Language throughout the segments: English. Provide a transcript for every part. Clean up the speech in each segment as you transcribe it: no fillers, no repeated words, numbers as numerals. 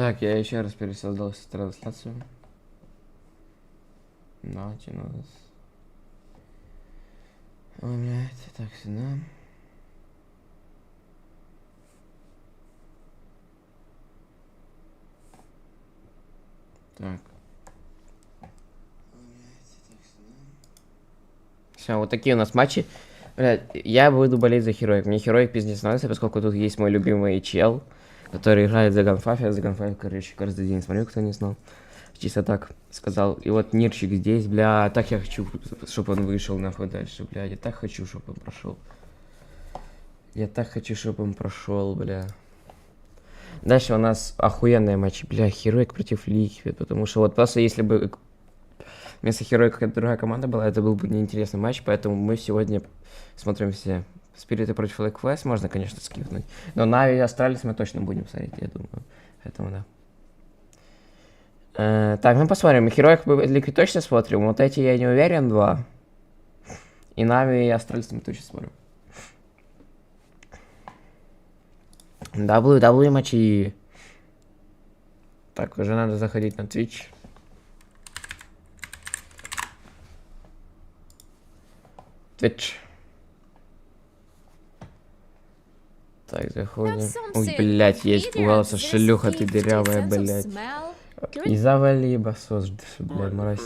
Так, я еще раз пересоздал трансляцию. Начиналось. Ой, блядь, так, сюда. Так. Все, вот такие у нас матчи. Блядь, я буду болеть за Heroic. Мне Heroic пиздец нравится, поскольку тут есть мой любимый чел, который играет за Gunfight. Я за Gunfight, короче, каждый день смотрю, кто не знал. Чисто так сказал. И вот Нирчик здесь, бля, так я хочу, чтобы он вышел нахуй дальше, бля. Я так хочу, чтобы он прошел. Я так хочу, чтобы он прошел, бля. Дальше у нас охуенные матчи, бля, Heroic против Liquid, потому что вот просто если бы вместо Heroic какая-то другая команда была, это был бы неинтересный матч, поэтому мы сегодня смотрим все. Спириты против Flag Flash можно, конечно, скипнуть, но Нави и Астралис мы точно будем смотреть, я думаю, поэтому да. Так, ну посмотрим, Heroic Liquid точно смотрим, вот эти я не уверен, два. И Нави и Астралис мы точно смотрим. WWE матчи. Так, уже надо заходить на Twitch. Так, заходим. Ой, блядь, я испугался, шлюха ты дырявая, блядь. И завали басос, блядь, мразь.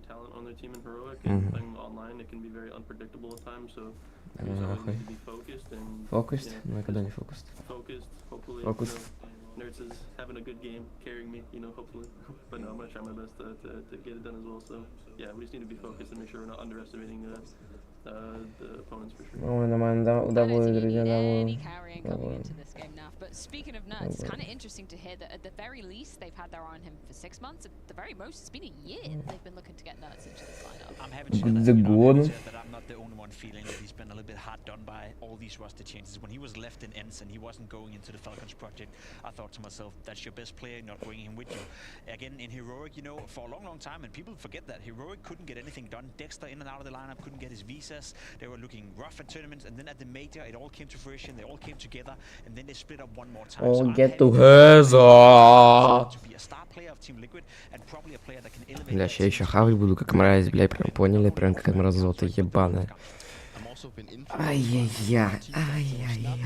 Talent on their team in Heroic and playing online it can be very unpredictable at times, so you always need to be focused and focused. No, никогда не focused. Focused, hopefully. Focused. Nerds is having a good game, carrying me, you know, hopefully. But no, I'm gonna try my best to get it done as well. So yeah, we just need to be focused and make sure we're not underestimating the opponents for sure. Oh, нормально, удовольствие, друзья, удовольствие. But speaking of nerds, it's kind of interesting to hear that at the very least they've had their eye on him for 6 months. At the very most, it's been a year they've been looking to get nerds into this lineup. I'm happy to share that, that I'm not the only one feeling that he's been a little bit hard done by all these roster changes. When he was left in Ents and he wasn't going into the Falcons project, I thought to myself, that's your best player, not bringing him with you. Again, in Heroic, you know, for a long, long time, and people forget that, Heroic couldn't get anything done. Dexter in and out of the lineup, couldn't get his visas. They were looking rough at tournaments, and then at the major, it all came to fruition. They all came together, and then they split up one more time. Oh, get together! Бля, я еще хавать буду, как мразь, бля, прям поняли, прям как мразота ебаная. Ай-яй-яй, ай-яй-яй.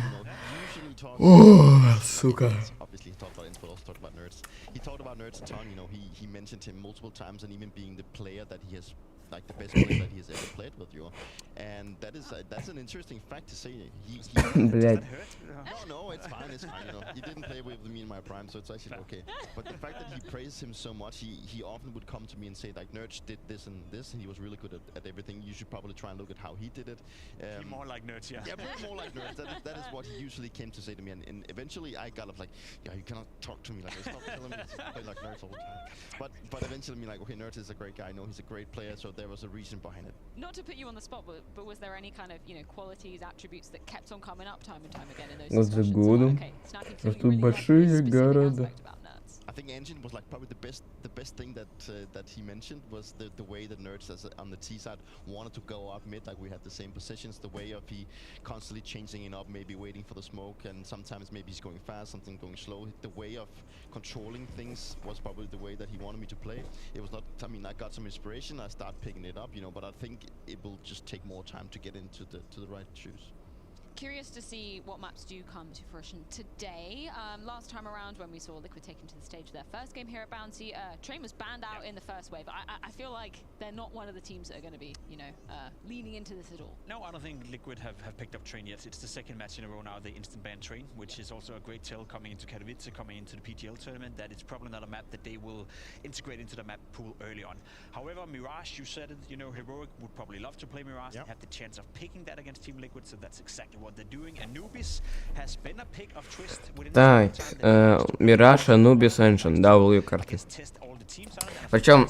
О, сука. He talked about nerds a ton, you know, he mentioned him multiple times and even being the player that he has, like the best player that he has ever played with you. And that is that's an interesting fact to say. Блядь. No, it's fine, you know. He didn't play with me in my prime, so it's actually okay. But the fact that he praised him so much, he often would come to me and say like, Nerds did this and this, and he was really good at everything. You should probably try and look at how he did it. More like Nerds, yeah. Yeah, more like Nerds. That is what he usually came to say to me, and eventually I got up like, yeah, you cannot talk to me like this. Stop telling me to play like Nerds all the time. But eventually me like, okay, Nerds is a great guy. I know he's a great player, so there was a reason behind it. Not to put you on the spot, but was there any kind of, you know, qualities, attributes that kept on coming up time and time again in those discussions? Okay, Snappy, you really like this specific aspect about Nerds. I think Engine was like probably the best thing that he mentioned was the way that Nerds on the T side wanted to go up mid, like we had the same positions, the way of he constantly changing it up, maybe waiting for the smoke, and sometimes maybe he's going fast, something going slow. The way of controlling things was probably the way that he wanted me to play. It was not, I mean, I got some inspiration, I started picking it up, you know, but I think it will just take more time to get into the right shoes. Curious to see what maps do come to fruition today. Last time around when we saw Liquid taken to the stage their first game here at Bounty, Train was banned out in the first wave. I feel like they're not one of the teams that are going to be, you know, leaning into this at all. No, I don't think Liquid have picked up Train yet. It's the second match in a row now they instant ban Train, which is also a great tell coming into Katowice, coming into the PGL tournament, that it's probably not a map that they will integrate into the map pool early on. However, Mirage, you said it, you know, Heroic would probably love to play Mirage. They have the chance of picking that against Team Liquid, so that's exactly what they're doing. Anubis has been a pick of Twist within Так, Мираж, Анубис, Эншин, W карты. Причем,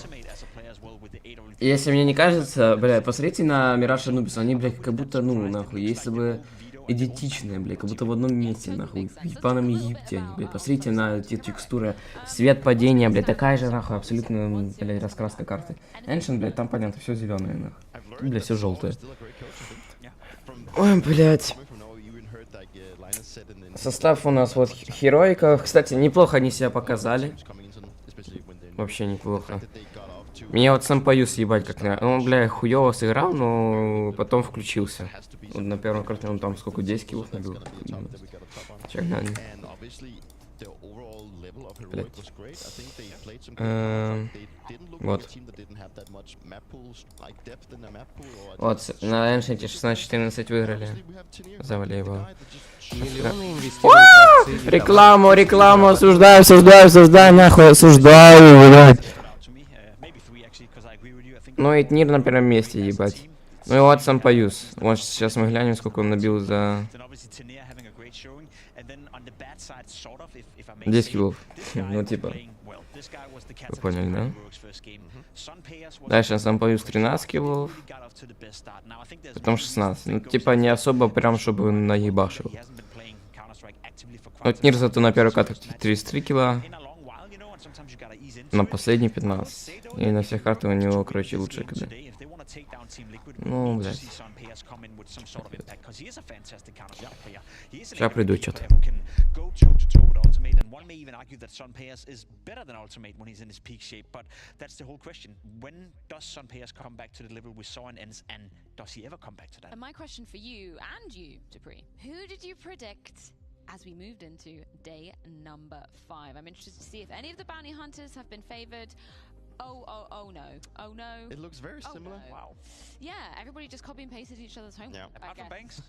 если мне не кажется, бля, посмотрите на Мираж и Анубис, они, бля, как будто, ну, нахуй, если бы идентичные, бля, как будто в одном месте, нахуй, в ебаном Египте они, бля, посмотрите на эти текстуры, свет падения, бля, такая же, нахуй, абсолютно, бля, раскраска карты. Эншин, бля, там, понятно, все зеленое, нахуй, бля, все желтое. Ой, блядь. Like Linus said Состав у нас вот Хероика. Кстати, неплохо они себя показали. Вообще неплохо. Меня вот сам Пою съебать как на... Он, бля, хуёво сыграл, но потом включился. Вот на первом карте он там сколько, 10 киллов набил. Чек надо. Вот. Вот, на Эншенте 16-14 выиграли. Завали его. Рекламу, осуждаю, нахуй, осуждаю, блядь. Ну и Тнир на первом месте, ебать. Ну и вот сам Паюс. Вот сейчас мы глянем, сколько он набил за... 10 киллов. Ну типа. Вы поняли, да? Дальше сам Паюс 13 киллов. Потом 16. Ну типа не особо прям, чтобы наебашил. Вот Тнир зато на первой катке 33 килла. На последний 15. И на всех картах у него, короче, лучше КД. Ну, блядь. Сейчас приду что-то. One may even argue that Son Payas is better than Ultimate when he's in his peak shape, but that's the whole question. When does Son Payas come back to the level we saw in Ends, and does he ever come back to that? And my question for you and you, Dupree, who did you predict as we moved into day number 5? I'm interested to see if any of the bounty hunters have been favored. Oh no. It looks very similar. No. Wow. Yeah, everybody just copy and pasted each other's homework. Yeah. Apart from Banks.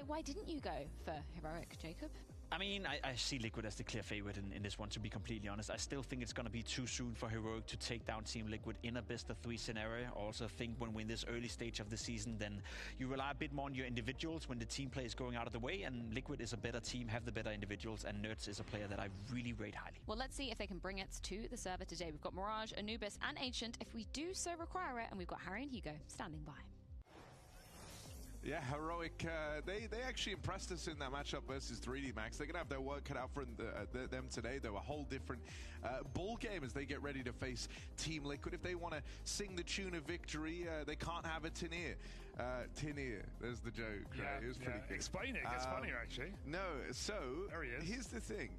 Why didn't you go for Heroic, Jacob? I mean, I see Liquid as the clear favorite in this one, to be completely honest. I still think it's going to be too soon for Heroic to take down Team Liquid in a best-of-3 scenario. I also think when we're in this early stage of the season, then you rely a bit more on your individuals when the team play is going out of the way, and Liquid is a better team, have the better individuals, and Nerds is a player that I really rate highly. Well, let's see if they can bring it to the server today. We've got Mirage, Anubis, and Ancient. If we do so require it, and we've got Harry and Hugo standing by. Yeah, Heroic, they actually impressed us in that matchup versus 3D Max. They're going to have their work cut out for them today, though. A whole different ball game as they get ready to face Team Liquid. If they want to sing the tune of victory, they can't have a Tinir. Tinir, there's the joke, right? It was pretty good. Explain it, it gets funnier actually. No, so There he is. here's the thing.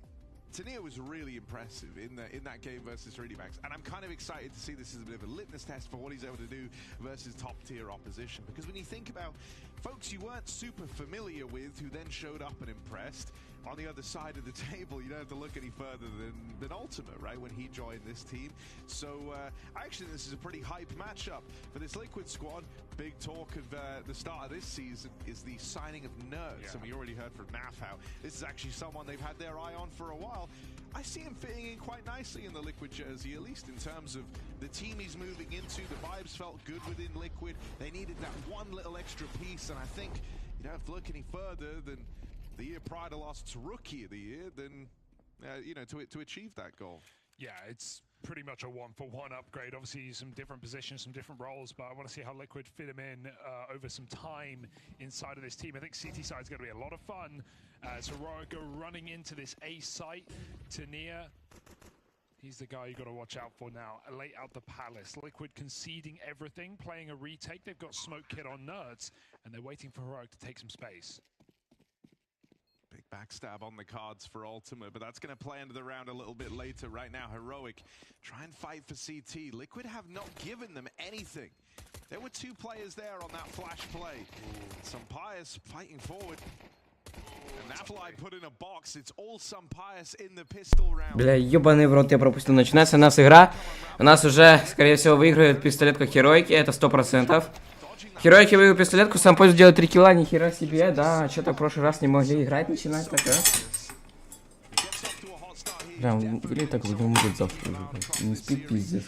Tinir was really impressive in that game versus 3D Max, and I'm kind of excited to see this as a bit of a litmus test for what he's able to do versus top-tier opposition. Because when you think about folks you weren't super familiar with who then showed up and impressed, on the other side of the table, you don't have to look any further than Ultimate, right, when he joined this team. So actually this is a pretty hype matchup for this Liquid squad. Big talk of the start of this season is the signing of Nerds, and we already heard from Naf how this is actually someone they've had their eye on for a while. I see him fitting in quite nicely in the Liquid jersey, at least in terms of the team he's moving into. The vibes felt good within Liquid. They needed that one little extra piece, and I think you don't have to look any further than the year prior to last Rookie of the Year than, to achieve that goal. Yeah, it's pretty much a one-for-one upgrade. Obviously, some different positions, some different roles, but I want to see how Liquid fit him in over some time inside of this team. I think CT side is going to be a lot of fun. So Heroic go running into this A site. Tinir, he's the guy you got to watch out for now. Late out the Palace. Liquid conceding everything, playing a retake. They've got Smoke Kid on Nerds, and they're waiting for Heroic to take some space. Big backstab on the cards for Ultimate, but that's going to play into the round a little bit later. Right now, Heroic try and fight for CT. Liquid have not given them anything. There were two players there on that flash play. Sampayas fighting forward. And Nafly put in a box. It's all Sampayas in the pistol round. Бля, ебаный в рот, я пропустил. Начинается у нас игра. У нас уже, скорее всего, выигрывает пистолетка Хероики, это 100%. Хероики выиграл пистолетку, сам пользу делает 3 килла, нихера себе, да, что-то в прошлый раз не могли играть, начинать так, а? Бля, он выглядит так, будем умереть завтра, не спит, пиздец.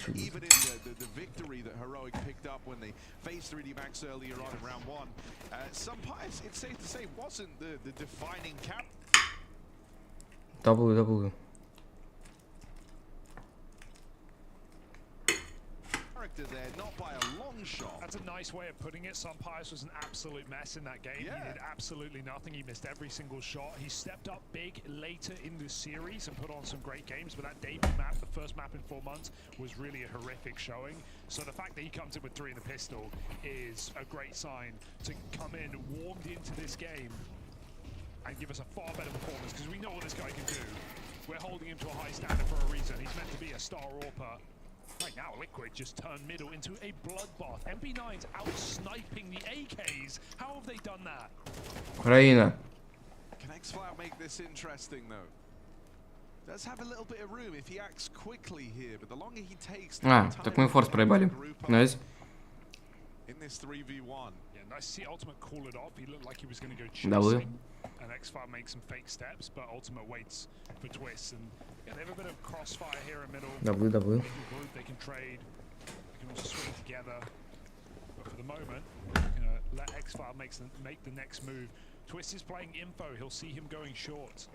W. There, not by a long shot. That's a nice way of putting it. Sampayas was an absolute mess in that game. Yeah. He did absolutely nothing. He missed every single shot. He stepped up big later in the series and put on some great games, but that debut map, the first map in 4 months, was really a horrific showing. So the fact that he comes in with 3 in the pistol is a great sign to come in warmed into this game and give us a far better performance because we know what this guy can do. We're holding him to a high standard for a reason. He's meant to be a star AWPer. Right now, Liquid just turned middle into a bloodbath. MP9's out sniping the AKs. How have they done that? Украина. Can X-Flout make this interesting though? Does have a little bit of room if he acts quickly here, but the longer he takes. Так мы форс проебали. Найс. In this 3v1. Yeah, nice to see Ultimate call it off. He looked like he was going to go W. chasing. And X-Flout makes some fake steps, but Ultimate waits for twists. And yeah, they have a bit of crossfire here in middle. W. They can group, they can trade, they can also swing together. But for the moment, we're going to let X-Flout make the next move. Twist is playing info. He'll see him going short.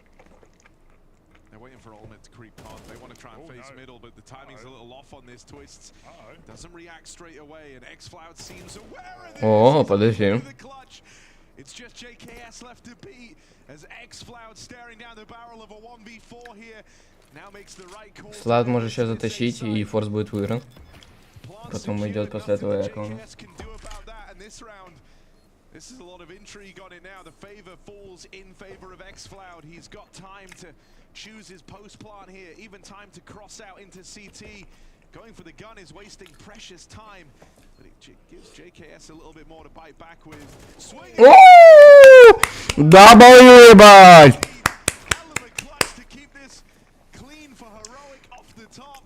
They're waiting for Ultimate to creep on. They want to try and face middle, but the timing's a little off on this. Twists doesn't react straight away, and X-Flout seems aware of this. О, подожди. It's just JKS left to beat as X-Flout staring down the barrel of a 1v4 here. Now makes the right call. Слад может сейчас затащить, и форс будет выигран. Потом идет после этого Экона. This is a lot of intrigue on it now. The favor falls in favor of X-Flout. He's got time to choose his post plant here, even time to cross out into CT. Going for the gun is wasting precious time, but it gives JKS a little bit more to bite back with. Swing! Дабл ебать! Hell of a clutch to keep this clean for Heroic off the top.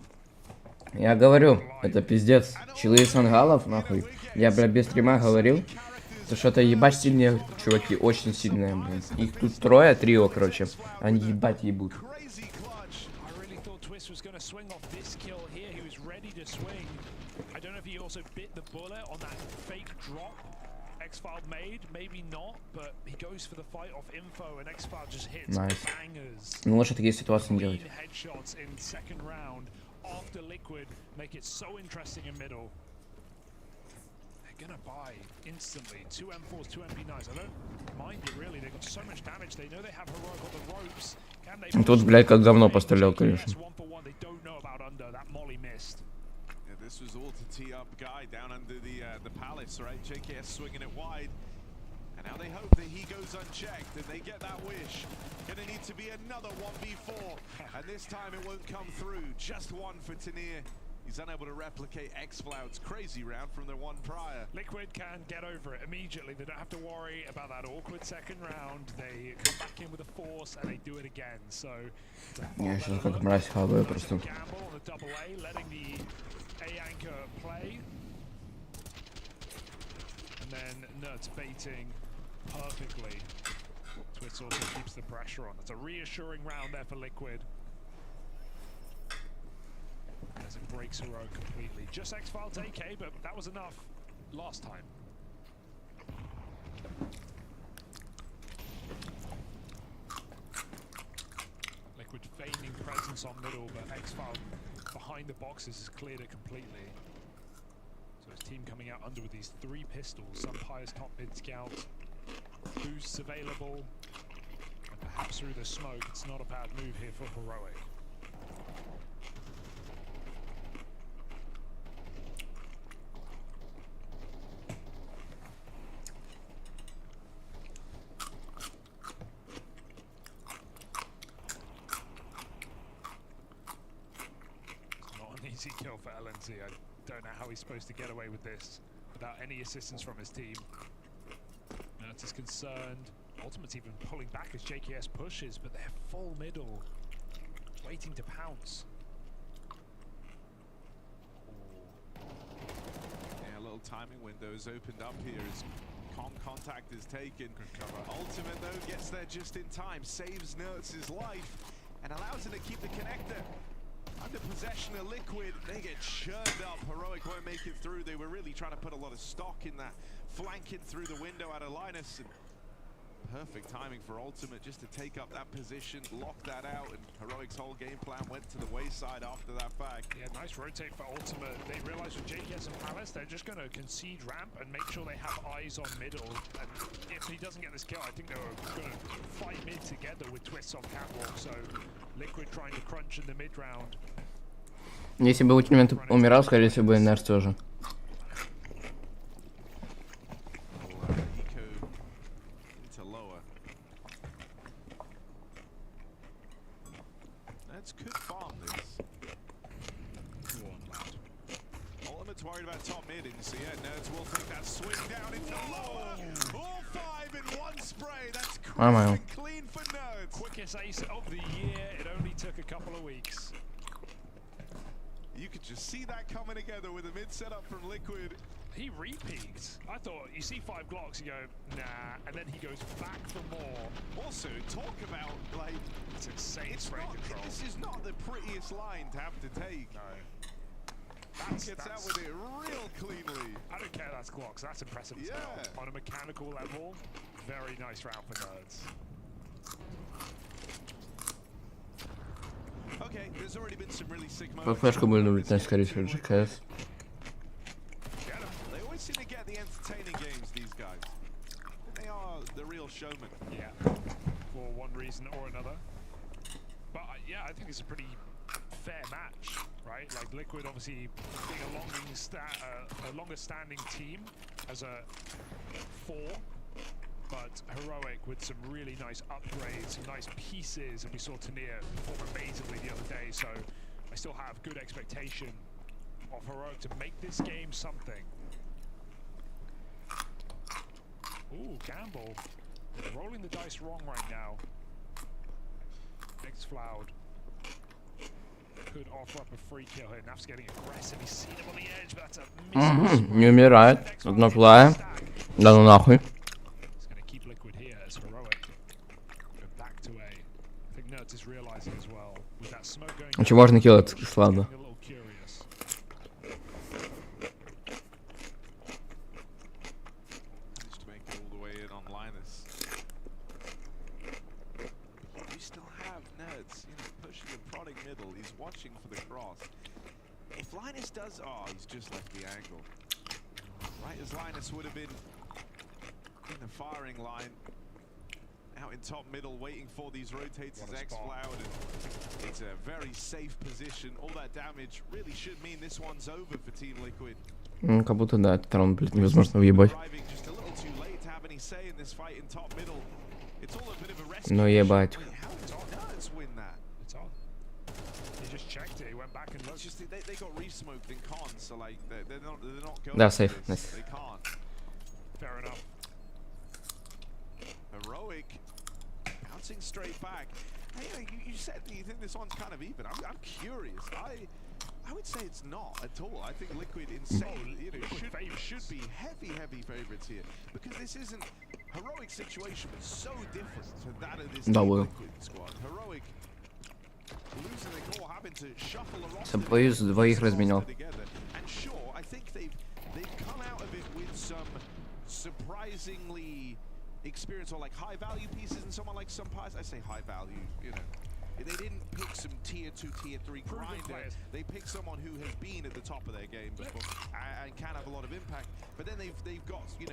Я говорю, это пиздец. Чилы из ангалов, нахуй. Я, бля, без стрима говорил, что-то ебать сильные чуваки, очень сильные, блин. Их тут трое, трио, короче. Они ебать ебут. Найс. Ну лучше такие ситуации не делать. Gonna buy instantly 2 M4s, 2 MP9s. I don't mind it really. They've got so much damage. They know they have Heroic on the ropes. Can they? Тут, блядь, как говно пострелял, конечно. They don't know about under. That molly missed. Yeah, this was all to tee up Guy down under the palace, right? JKS swinging it wide. And now they hope that he goes unchecked and they get that wish. Gonna need to be another 1v4. And this time it won't come through. Just one for Tanir. He's unable to replicate X-Flout's crazy round from the one prior. Liquid can get over it immediately. They don't have to worry about that awkward second round. They come back in with a force and they do it again. So Я сейчас как мразь хаваю просто. gamble on the double A, letting the A anchor play. And then Nerds baiting perfectly. Twitch also keeps the pressure on. It's a reassuring round there for Liquid. As it breaks Heroic completely. Just X-Files AK, but that was enough last time. Liquid feigning presence on middle, but X-File behind the boxes has cleared it completely. So his team coming out under with these 3 pistols. Sunpire's top mid scout. Boosts available. And perhaps through the smoke, it's not a bad move here for Heroic. Easy kill for LNZ. I don't know how he's supposed to get away with this without any assistance from his team. Nurts is concerned. Ultimate's even pulling back as JKS pushes, but they're full middle, waiting to pounce. Yeah, a little timing window is opened up here as contact is taken. Ultimate though gets there just in time, saves Nerts' life, and allows him to keep the connector. Under possession of Liquid, they get churned up. Heroic won't make it through. They were really trying to put a lot of stock in that, flanking through the window out of Linus. And perfect timing for Ultimate just to take up that position, lock that out, and Heroic's whole game plan went to the wayside after that fact. Yeah, nice rotate for Ultimate. They realize with JKS and Palace, they're just going to concede ramp and make sure they have eyes on middle. And if he doesn't get this kill, I think they were going to fight mid together with Twists off catwalk. So Liquid trying to crunch in the mid round. Если бы Ультимент умирал, скорее всего, бы Нерс тоже. Neds could farm this. Ultimate's worried about top mid, and so yeah, Nerds will take that swing down into lower. All 5 in one spray. That's crisp and clean for Nerds. Quickest ace of the year. It only took a couple of weeks. You could just see that coming together with a mid setup from Liquid. He re-peaked. I thought, you see 5 Glocks, you go, nah, and then he goes back for more. Also, talk about, like, It's insane spray control. This is not the prettiest line to have to take. No. Gets out with it real cleanly. I don't care that's Glocks, that's impressive as hell. On a mechanical level, very nice round for Nerds. Okay, there's already been some really sick Pod moments. flaszką był lubić najskrytszy GKS. They always seem to get the entertaining games, these guys. They are the real showmen. Yeah, for one reason or another. But yeah, I think it's a pretty fair match, right? Like Liquid obviously being a longer standing team as a 4, but Heroic with some really nice upgrades, some nice pieces, and we saw Tania perform amazingly the other day, so I still have good expectation of Heroic to make this game something. Ooh, Gamble. Rolling the dice wrong right now. Next Floud could offer up a free kill here. Naf's getting aggressive. He's seen him on the edge, but that's a miss. Nie umierает. Одно флая. Да ну нахуй. He's going to keep Liquid here as Heroic. Go back to A. I think Nerds is realizing as well. With that smoke going Значит, можно киллать, славно. getting a little curious. Managed to make it all the way in on Linus. You still have Nerds, pushing and prodding middle. He's watching for the cross. If Linus does, he's just left the angle. Right as Linus would have been in the firing line, out in top middle, waiting for these rotates as X-Cloud. It's a very safe position. All that damage really should mean this one's over for Team Liquid. Как будто да, этот раунд, блядь, невозможно въебать. Just a little too late to have any say in this fight in top middle. It's all a bit of a rescue. Ну ебать. Wait, how did Nerds win that? It's on. He just checked it. He went back and It's looked. just they got re-smoked in cons, so like they're not going. Да, for safe. this. Nice. They can't. Fair enough. Heroic bouncing straight back. Hey, you said you think this one's kind of even. I'm curious. I would say it's not at all. I think Liquid insane, should be heavy favorites here, because this isn't Heroic situation was so different to that of this Liquid squad. Heroic losing the core, having to shuffle the roster. Собоюз двоих разменял. And sure, I think they've come out of it with some surprisingly experienced or like high value pieces, and someone like Sumpires, I say high value, they didn't pick some tier 2, tier 3 grinder. They picked someone who has been at the top of their game before and can have a lot of impact. But then they've got the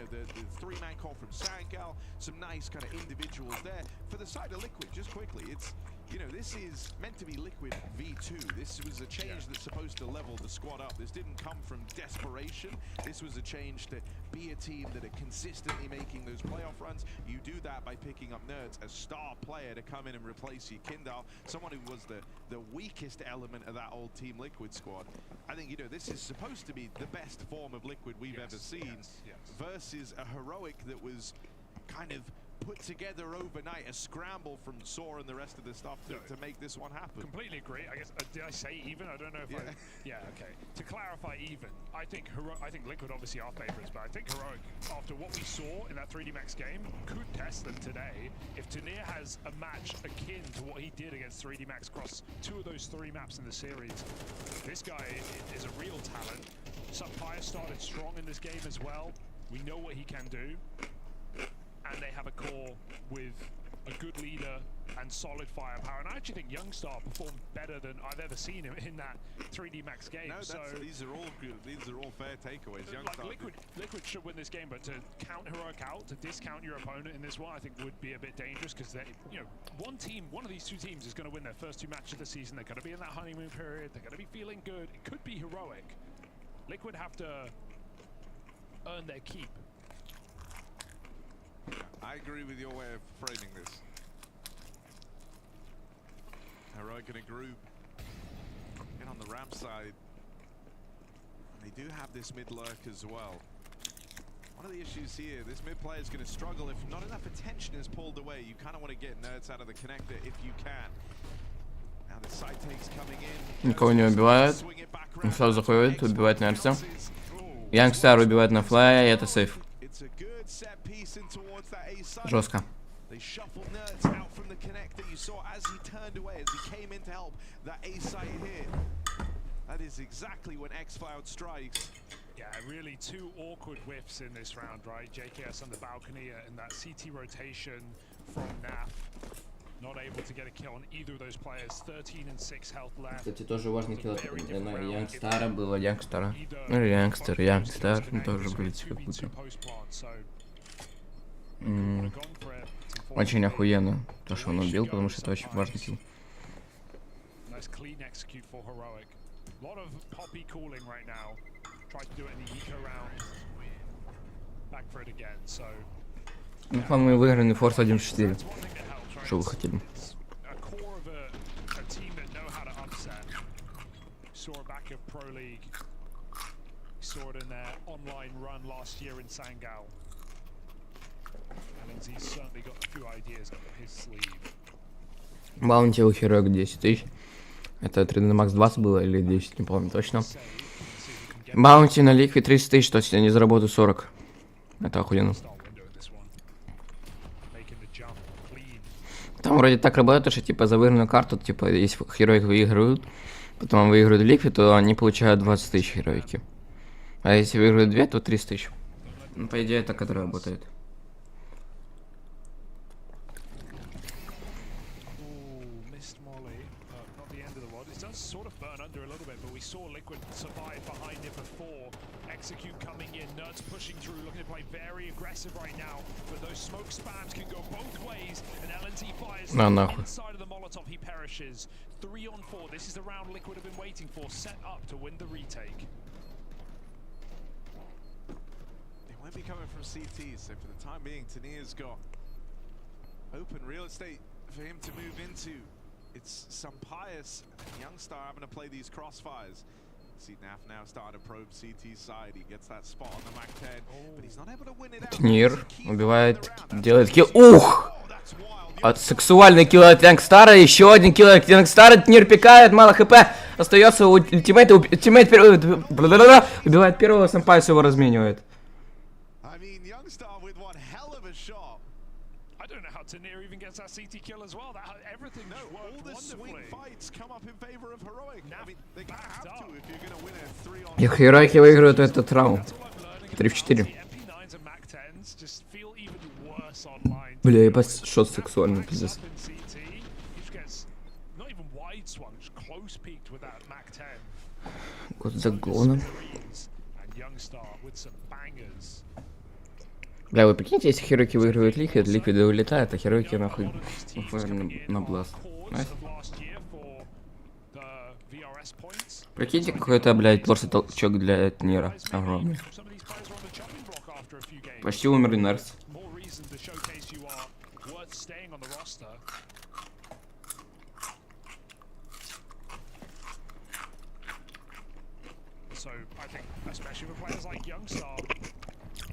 3-man call from Sangal, some nice kind of individuals there. For the side of Liquid, just quickly, it's this is meant to be Liquid V2. This was a change that's supposed to level the squad up. This didn't come from desperation. This was a change to be a team that are consistently making those playoff runs. You do that by picking up Nerds, a star player to come in and replace you. Kindle, someone who was the weakest element of that old Team Liquid squad. I think, this is supposed to be the best form of Liquid we've ever seen, versus a Heroic that was kind of put together overnight, a scramble from Saw and the rest of the stuff to make this one happen. Completely agree. I guess did I say even? I don't know if okay. To clarify, even I think Liquid obviously are favorites, but I think Heroic, after what we saw in that 3D Max game, could test them today. If Tania has a match akin to what he did against 3D Max across 2 of those 3 maps in the series, this guy is a real talent. Sumpire started strong in this game as well. We know what he can do. And they have a core with a good leader and solid firepower. And I actually think Youngstar performed better than I've ever seen him in that 3D Max game. No, these are all good. These are all fair takeaways. Youngstar, Liquid should win this game, but to count Heroic out, to discount your opponent in this one, I think would be a bit dangerous, because they, one of these 2 teams is going to win their first 2 matches of the season. They're going to be in that honeymoon period. They're going to be feeling good. It could be Heroic. Liquid have to earn their keep. I agree with your way of framing this. Heroic going to group in on the ramp side. And they do have this mid lurk as well. One of the issues here, this mid player is going to struggle if not enough attention is pulled away. You kind of want to get nerds out of the connector if you can. Now the side takes coming in. Никого не убивают. Он сразу заходит, убивает Нерса. Янгстар убивает на флае, и это сейф. Жестко. They shuffled nerds out from the connector. You saw as he turned away, as he came in to help, that A site hit. That is exactly when X-Cloud strikes. Yeah, really two awkward whiffs in this round, right? JKS on the balcony and that CT rotation from NAF. Not able to get a kill on either of those players. 13 and 6 health left. Кстати, тоже важный килл на Янгстара было, Янгстара. Ну, Янгстар, тоже были как будто. Очень охуенно то, что он убил, потому что это очень важный килл. Nice clean execute for Heroic. A lot of poppy cooling right now. Tried to do it in the eco round. Back for it again, so... Ну, по-моему, выигранный форс 1-4. Что вы хотели? A core of a team that know how to upset. Saw it back at Pro League. Saw it in their online run last year in Sangal. And he's certainly got a few ideas up his sleeve. Баунти у Heroic 10 тысяч. Это 3D Max 20 было или 10, не помню точно. Баунти на Liquid 30 тысяч, то есть они заработают 40. Это охуенно. Там вроде так работает, что типа за выигранную карту, типа если Heroic выигрывают, потом выиграют Liquid, то они получают 20 тысяч Heroic. А если выиграют 2, то 30 тысяч. Ну, по идее, так это работает. Execute coming in, Nerds pushing through, looking to play very aggressive right now, but those smoke spams can go both ways, and LNT fires inside of the Molotov, he perishes. 3 on 4, this is the round Liquid have been waiting for, set up to win the retake. They won't be coming from CT, so for the time being, Tanir's got open real estate for him to move into. It's some pious Youngstar having to play these crossfires. See Naf now starting to probe CT side. He gets that spot on the Mac 10, but he's not able to win it out. Тнир убивает, делает килл. Ух! От сексуальный килл от Янгстара, еще один килл от Янгстара. Тнир пикает, мало хп. Остается у ультимейта. Ультимейт убивает первого, сам Пайс его разменивает. Tanir even gets that CT kill as well. Everything worked wonderfully. Fights come up in favor of Heroic. I mean, they have to if you're going to win a 3-on. И Heroic выиграют этот раунд. 3-4. Бля, ебать, шот сексуальный, пиздец. Год за годом. Бля, вы прикиньте, если Heroic выигрывает Liquid, Liquid улетает, а Heroic нахуй на Blast. Прикиньте, какой-то, блядь, просто толчок для Тнира. Огромный. Почти умер Нерс.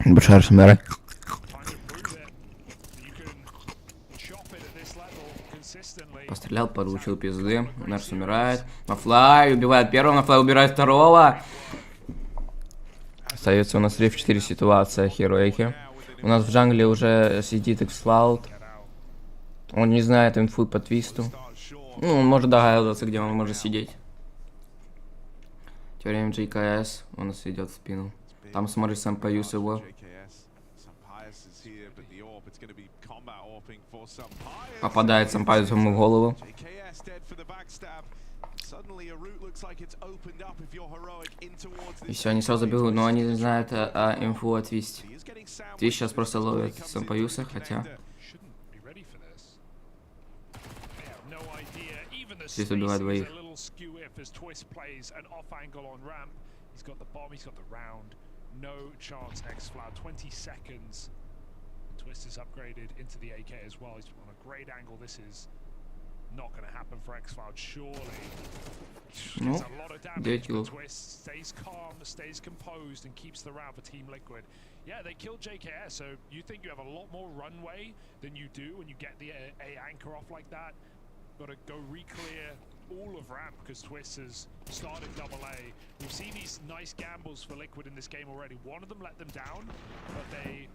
Большая смерть. Пострелял, получил пизды. Нерс умирает. Нафлай убивает первого, Нафлай убирает второго. Остается у нас 3 в 4 ситуация Heroic. У нас в джангле уже сидит X-Cloud. Он не знает инфу по твисту. Ну, он может догадываться, где он может сидеть. Тем временем JKS у нас идет в спину. Там смотрит сам Паюс его. Попадает сам Паюс ему в голову. И все, они сразу бегут, но они не знают инфу о твисте. Твист сейчас просто ловит сам Паюса, хотя... Твист убивает двоих. No chance, X-Cloud, 20 seconds. Twist is upgraded into the AK as well. He's on a great angle. This is not going to happen for X-Cloud, surely. Ну, It's a lot of damage, 9 but киллов. Twist stays calm, stays composed, and keeps the round for Team Liquid. Yeah, they killed JKS, so you think you have a lot more runway than you do when you get the A anchor off like that. Got to go re-clear all of ramp because Twist has started double A. We've seen these nice gambles for Liquid in this game already. One of them let them down, but they...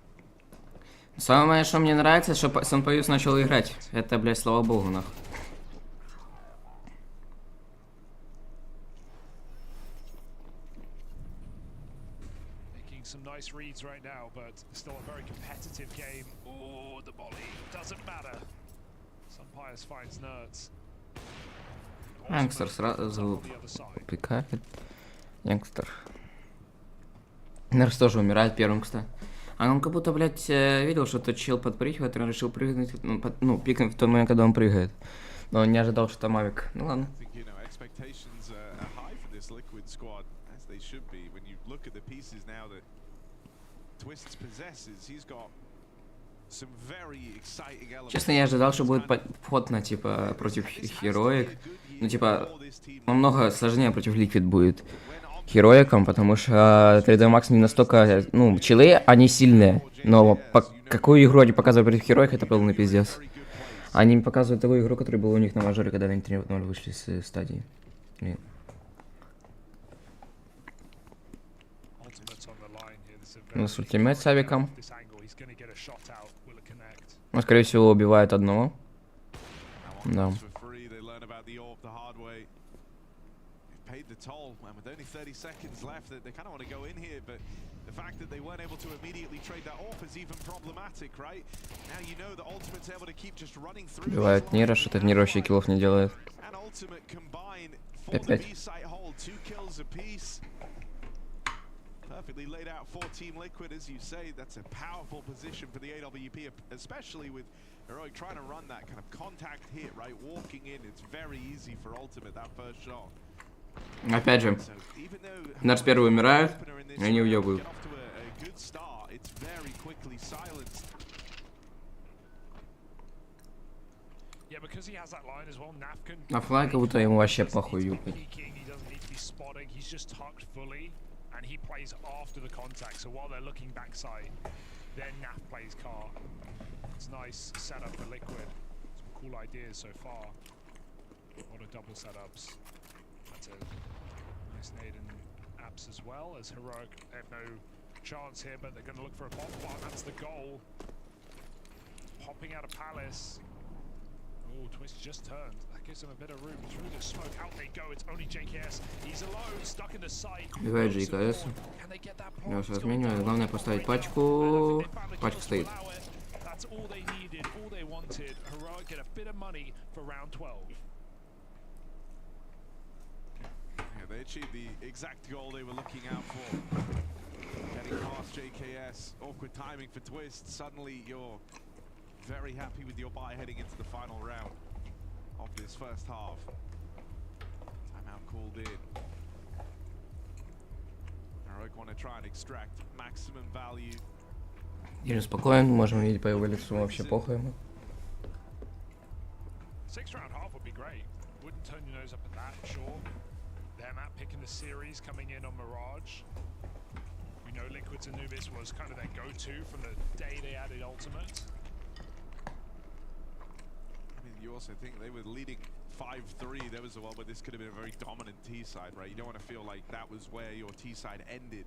Самое, что мне нравится, что Санпоюз начал играть. Это, блядь, слава богу, нахуй. Making some nice reads right now, but still a very competitive game. Oh, the volley doesn't matter. Sumpires finds Nerds. Янгстер сразу пикает. Янгстер. Нерс тоже умирает первым, кстати. А он как будто, блядь, видел, что тот чел подпрыгивает, и он решил прыгнуть, ну, пикнуть в тот момент, когда он прыгает. Но он не ожидал, что там авик. Ну ладно. Честно, я ожидал, что будет вход на, типа, против Heroic. Ну, типа, намного сложнее против Liquid будет Heroic'ом, потому что 3D Max не настолько... Ну, челы, они сильные, но какую игру они показывают против Heroic, это полный пиздец. Они показывают ту игру, которая была у них на мажоре, когда они 3-0 вышли с стадии. Блин. У нас ультимейт с авиком. Он, скорее всего, убивает одного. Да. Убивает Нира, что-то Нира вообще киллов не делает. 5-5. Perfectly laid out for Team Liquid, as you say. That's a powerful position for the AWP, especially with Heroic trying to run that kind of contact hit, right? Walking in, it's very easy for Ultimate, that first shot. Опять же, наш первый умирает, и они уебывают. На флаг как будто ему вообще похуй юпать. And he plays after the contact, so while they're looking backside, then Naf plays car. It's nice setup for Liquid. Some cool ideas so far. A lot of double setups. That's a nice nade and apps as well, as Heroic have no chance here, but they're going to look for a bomb bomb. That's the goal. Popping out of Palace. Oh, Twist just turned. That gives him a bit of room through the smoke. Out they go. It's only JKS. He's alone, stuck in the site. Убивает JKS. Я все размениваю. Главное поставить пачку. Пачка стоит. That's all they needed, all they wanted. Heroic get a bit of money for round 12. Yeah, they achieved the exact goal they were looking out for. Getting past JKS. Awkward timing for Twist. Suddenly you're very happy with your buy heading into the final round of this first half. Timeout called in. Heroic want to try and extract maximum value. Я спокоен, можем видеть по его лицу, вообще похуй ему. 6-round half would be great. Wouldn't turn your nose up at that, sure. They're not picking the series coming in on Mirage. We know Liquid's Anubis was kind of their go-to from the day they added Ultimate. You also think they were leading 5-3. There was a while where this could have been a very dominant T side, right? You don't want to feel like that was where your T side ended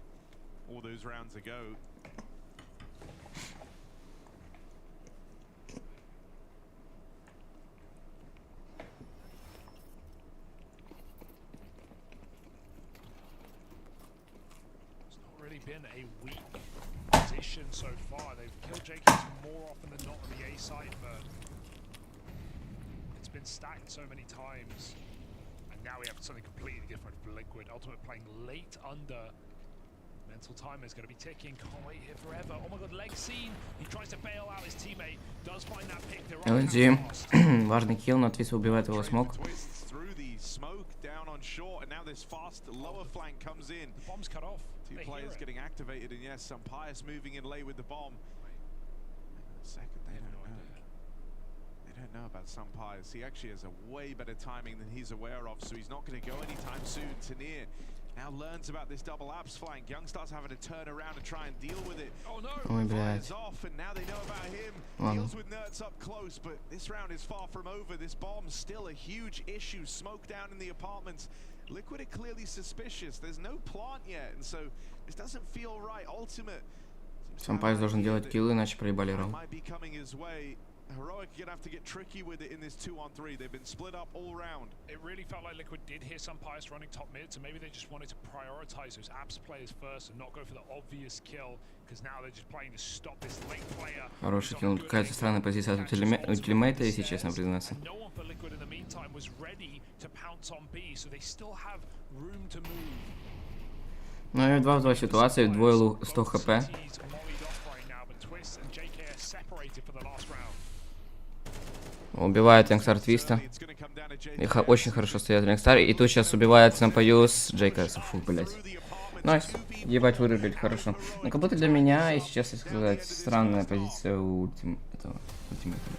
all those rounds ago. It's not really been a weak position so far. They've killed JKS more often than not on the A side, but been stacked so many times, and now we have something completely different for Liquid. Ultimate playing late under. Mental timer is going to be ticking. Can't wait here forever. Oh my god, leg scene. He tries to bail out his teammate. Does find that pick. LNG. Важный килл, но Твист убивает его смог. The bomb's cut off. Two players getting activated, and yes, some pious moving in late with the bomb. Second, they don't know. They don't know about Sampires. He actually has a way better timing than he's aware of, so he's not going to go anytime soon. Tanir now learns about this double abs flank. Youngstar's having to turn around and try and deal with it. Oh no! Ой, блядь. Fires off, and now they know about him. Ладно. Deals with Nerds up close, but this round is far from over. This bomb's still a huge issue. Smoke down in the apartments. Liquid are clearly suspicious. There's no plant yet, and so this doesn't feel right. Ultimate. Сампайс должен делать киллы, иначе проебали раунд. Might be coming his way. Heroic are gonna have to get tricky with it in this 2-on-3. They've been split up all round. It really felt like Liquid did hear some Pius running top mid, so maybe they just wanted to prioritize those apps players first and not go for the obvious kill, because now they're just playing to stop this late player. Хороший килл. Какая-то странная позиция от ультимейта, если честно признаться. No one for Liquid in the meantime was ready to pounce on B, so they still have room to move. Ну и 2 в 2 ситуации, двое 100 хп. Убивает Youngstar Твиста. Их очень хорошо стоят Youngstar. И тут сейчас убивает Сампаюс Джейка. Фу, блять. Найс. Ебать, вырубили, хорошо. Ну как будто для меня, если честно сказать, странная позиция у ультимейта.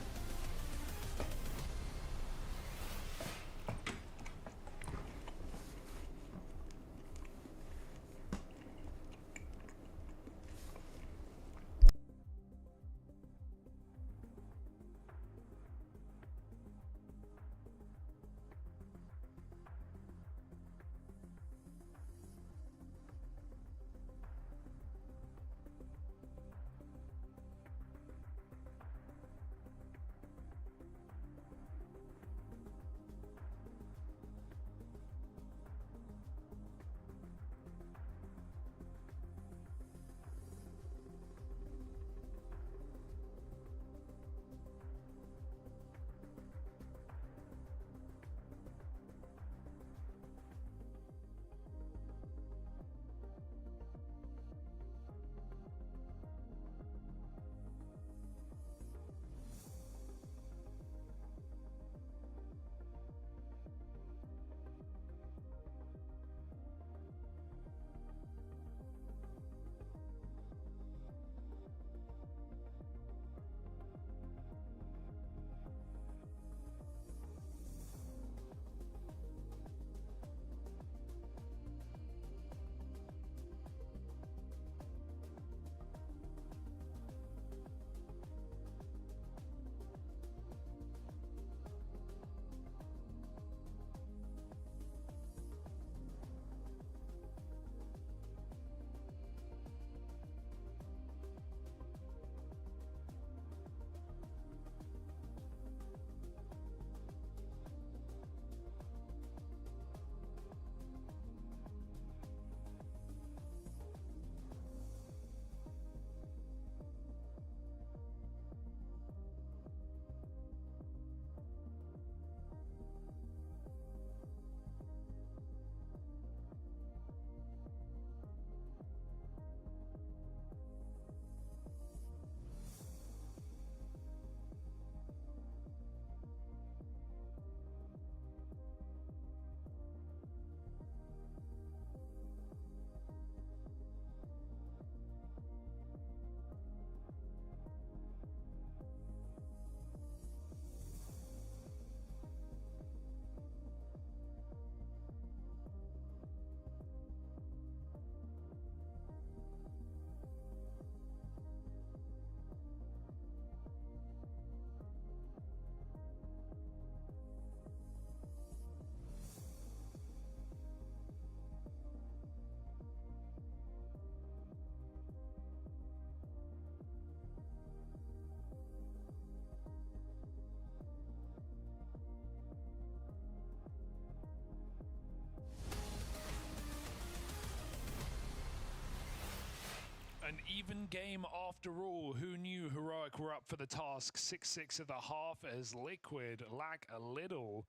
An even game after all. Who knew Heroic were up for the task? 6-6 at the half as Liquid lack a little.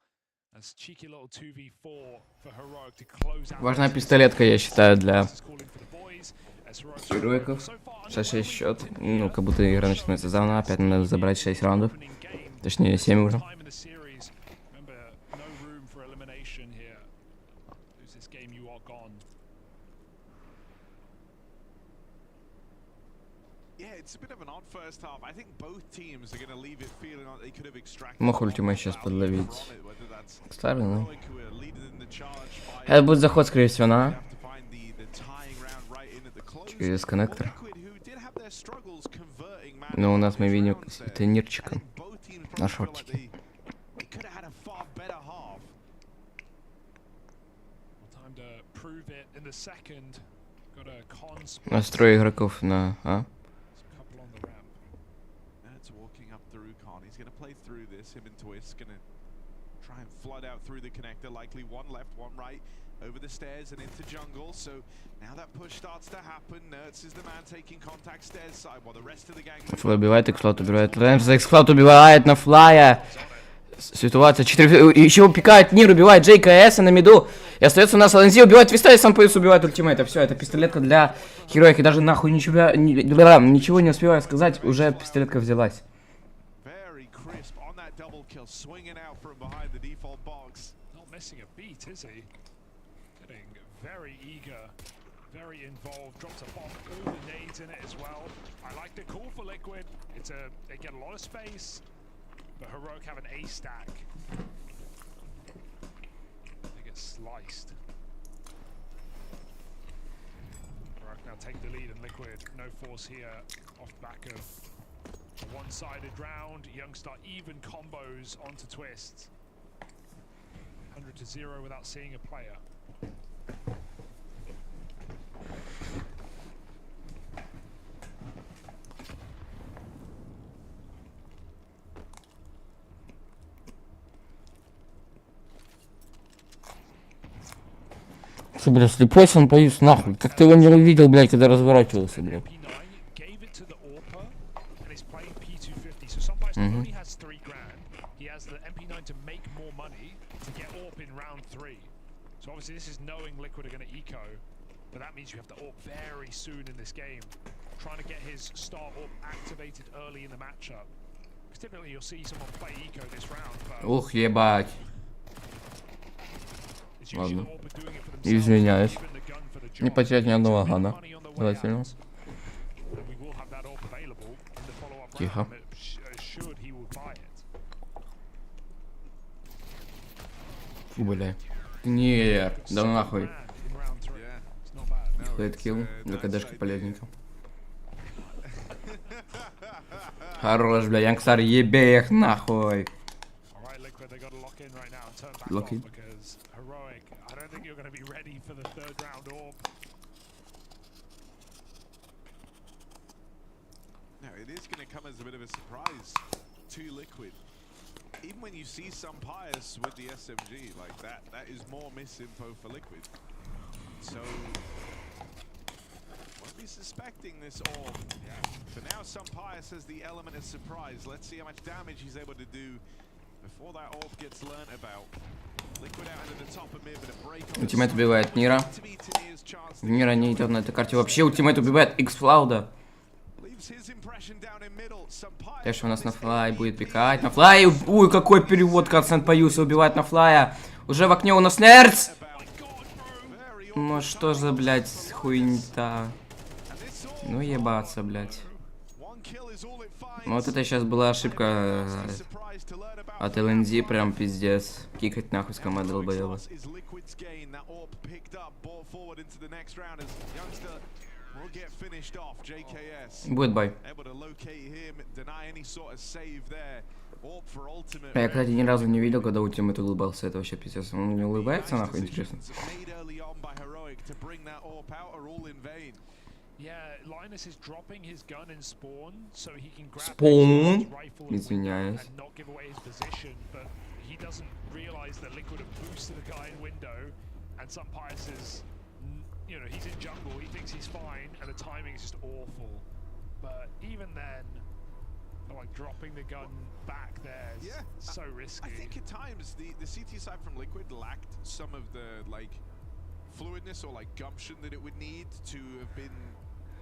As cheeky little 2v4 for Heroic to close out. Важная пистолетка, я считаю, для героиков. 6-6 счет. Ну, как будто игра начинается заново. Опять надо забрать 6 раундов. Точнее, 7 уже. Yeah, it's a bit of an odd first half. I think both teams are going to leave it feeling like they could have extracted. Мог ультимейт сейчас подловить. Whether that's Старый, ну. Heroic who are leading in the charge by Это будет заход, скорее всего, на have to find the tying round right in at the close. через коннектор. Liquid who did have their struggles converting man. Но у нас мы видим тенирчика Both teams на probably feel like шортике. they could have had a far better half. Time to prove it in the second. Got a con split. Настрой игроков на... А? Couple on the ramp. It's walking up through Khan. He's going to play through this. Him and Twist going to try and flood out through the connector. Likely one left, one right. Over the stairs and into jungle. So now that push starts to happen. Nertz is the man taking contact stairs side while the rest of the gang move. Флай убивает, Xcloud убивает. Xcloud убивает на флая. Ситуация 4... Еще пикает Нир, убивает Джейка С на миду. И остается у нас LNZ, убивает Твиста и сам ПС убивает ультимейта. Все, это пистолетка для Хероики. Даже нахуй ничего не успеваю сказать, уже пистолетка взялась. Very crisp on that double kill, swinging out from behind the default box. Not missing a beat, is he? Getting very eager, very involved. Drops a bomb, all the nades in it as well. I like the call for Liquid. They get a lot of space, but Heroic have an A stack. They get sliced. Heroic now take the lead, and Liquid no force here off the back of a one-sided round. Youngstar even combos onto Twist. 100-0 without seeing a player. Что, блядь, слепой он боюсь, нахуй. Как ты его не увидел, блядь, когда разворачивался, блядь. P9 gave it to the AWPer and is playing P250. So sometimes not only has 3 grand, he has the MP9 to make more money to get AWP in round 3. So obviously this is knowing Liquid are going to eco, but that means you have to AWP very soon in this game. Trying to get his star AWP activated early in the matchup. Because typically you'll see someone play eco this round, but Ух, ебать. it's usually Ладно. the AWPer doing it for themselves. Извиняюсь. Even the gun for the job. Не потерять ни одного Make гана. money on the way Давайте, ну. out. And we will have that AWP available in the follow-up Тихо. round. Assured he will buy it. Фу, бля. Нет, да нахуй. In round 3. Yeah. It's not bad. Хейткилл для КДшки полезненько. Хорош, бля, Янгстар, ебе их нахуй. All right, Liquid, they got to lock in right now and turn back Lock off in. because Heroic, I don't think you're going to be ready for the 3rd round AWP. No, it is going to come as a bit of a surprise to Liquid. Even when you see some Pius with the SMG like that, that is more misinfo for Liquid. So, won't be suspecting this orb. For now, some Pius has the element of surprise. Let's see how much damage he's able to do before that orb gets learnt about. Liquid out into the top of mid, but a break on the Ультимейт side. убивает Нира. To be Tanir's chance to Нира не идет на этой карте вообще. Ультимейт убивает Xcloud. leaves his impression down in middle. Some Pius Дальше у нас on на this флай enemy будет beat. пикать. На флай. Ой, какой перевод. Концент Паюса убивает на флая. Уже в окне у нас Нерц. Very Ну что за, блядь, хуйня-то. Ну ебаться, блядь. one kill is all it finds. Ну вот это сейчас была ошибка Surprised to learn about от LNZ. Прям пиздец. Кикать нахуй с команды долбоеба. is Liquid's gain. That AWP picked up, brought forward into the next round as Youngster will get finished off. JKS Будет бай. able to locate him, deny any sort of save there. AWP for ultimate. Я, кстати, ни разу не видел, когда ультимейт улыбался. Это вообще пиздец. Он не улыбается нахуй, интересно. Made early on by Heroic to bring that AWP out are all in vain. Yeah, Linus is dropping his gun in spawn so he can grab Spawn? his rifle and Извиняюсь. and not give away his position, but he doesn't realize that Liquid have boosted a guy in window and some Pius is, you know, he's in jungle, he thinks he's fine, and the timing is just awful. But even then, like dropping the gun back there is Yeah, so risky. I think at times the CT side from Liquid lacked some of the like fluidness or like gumption that it would need to have been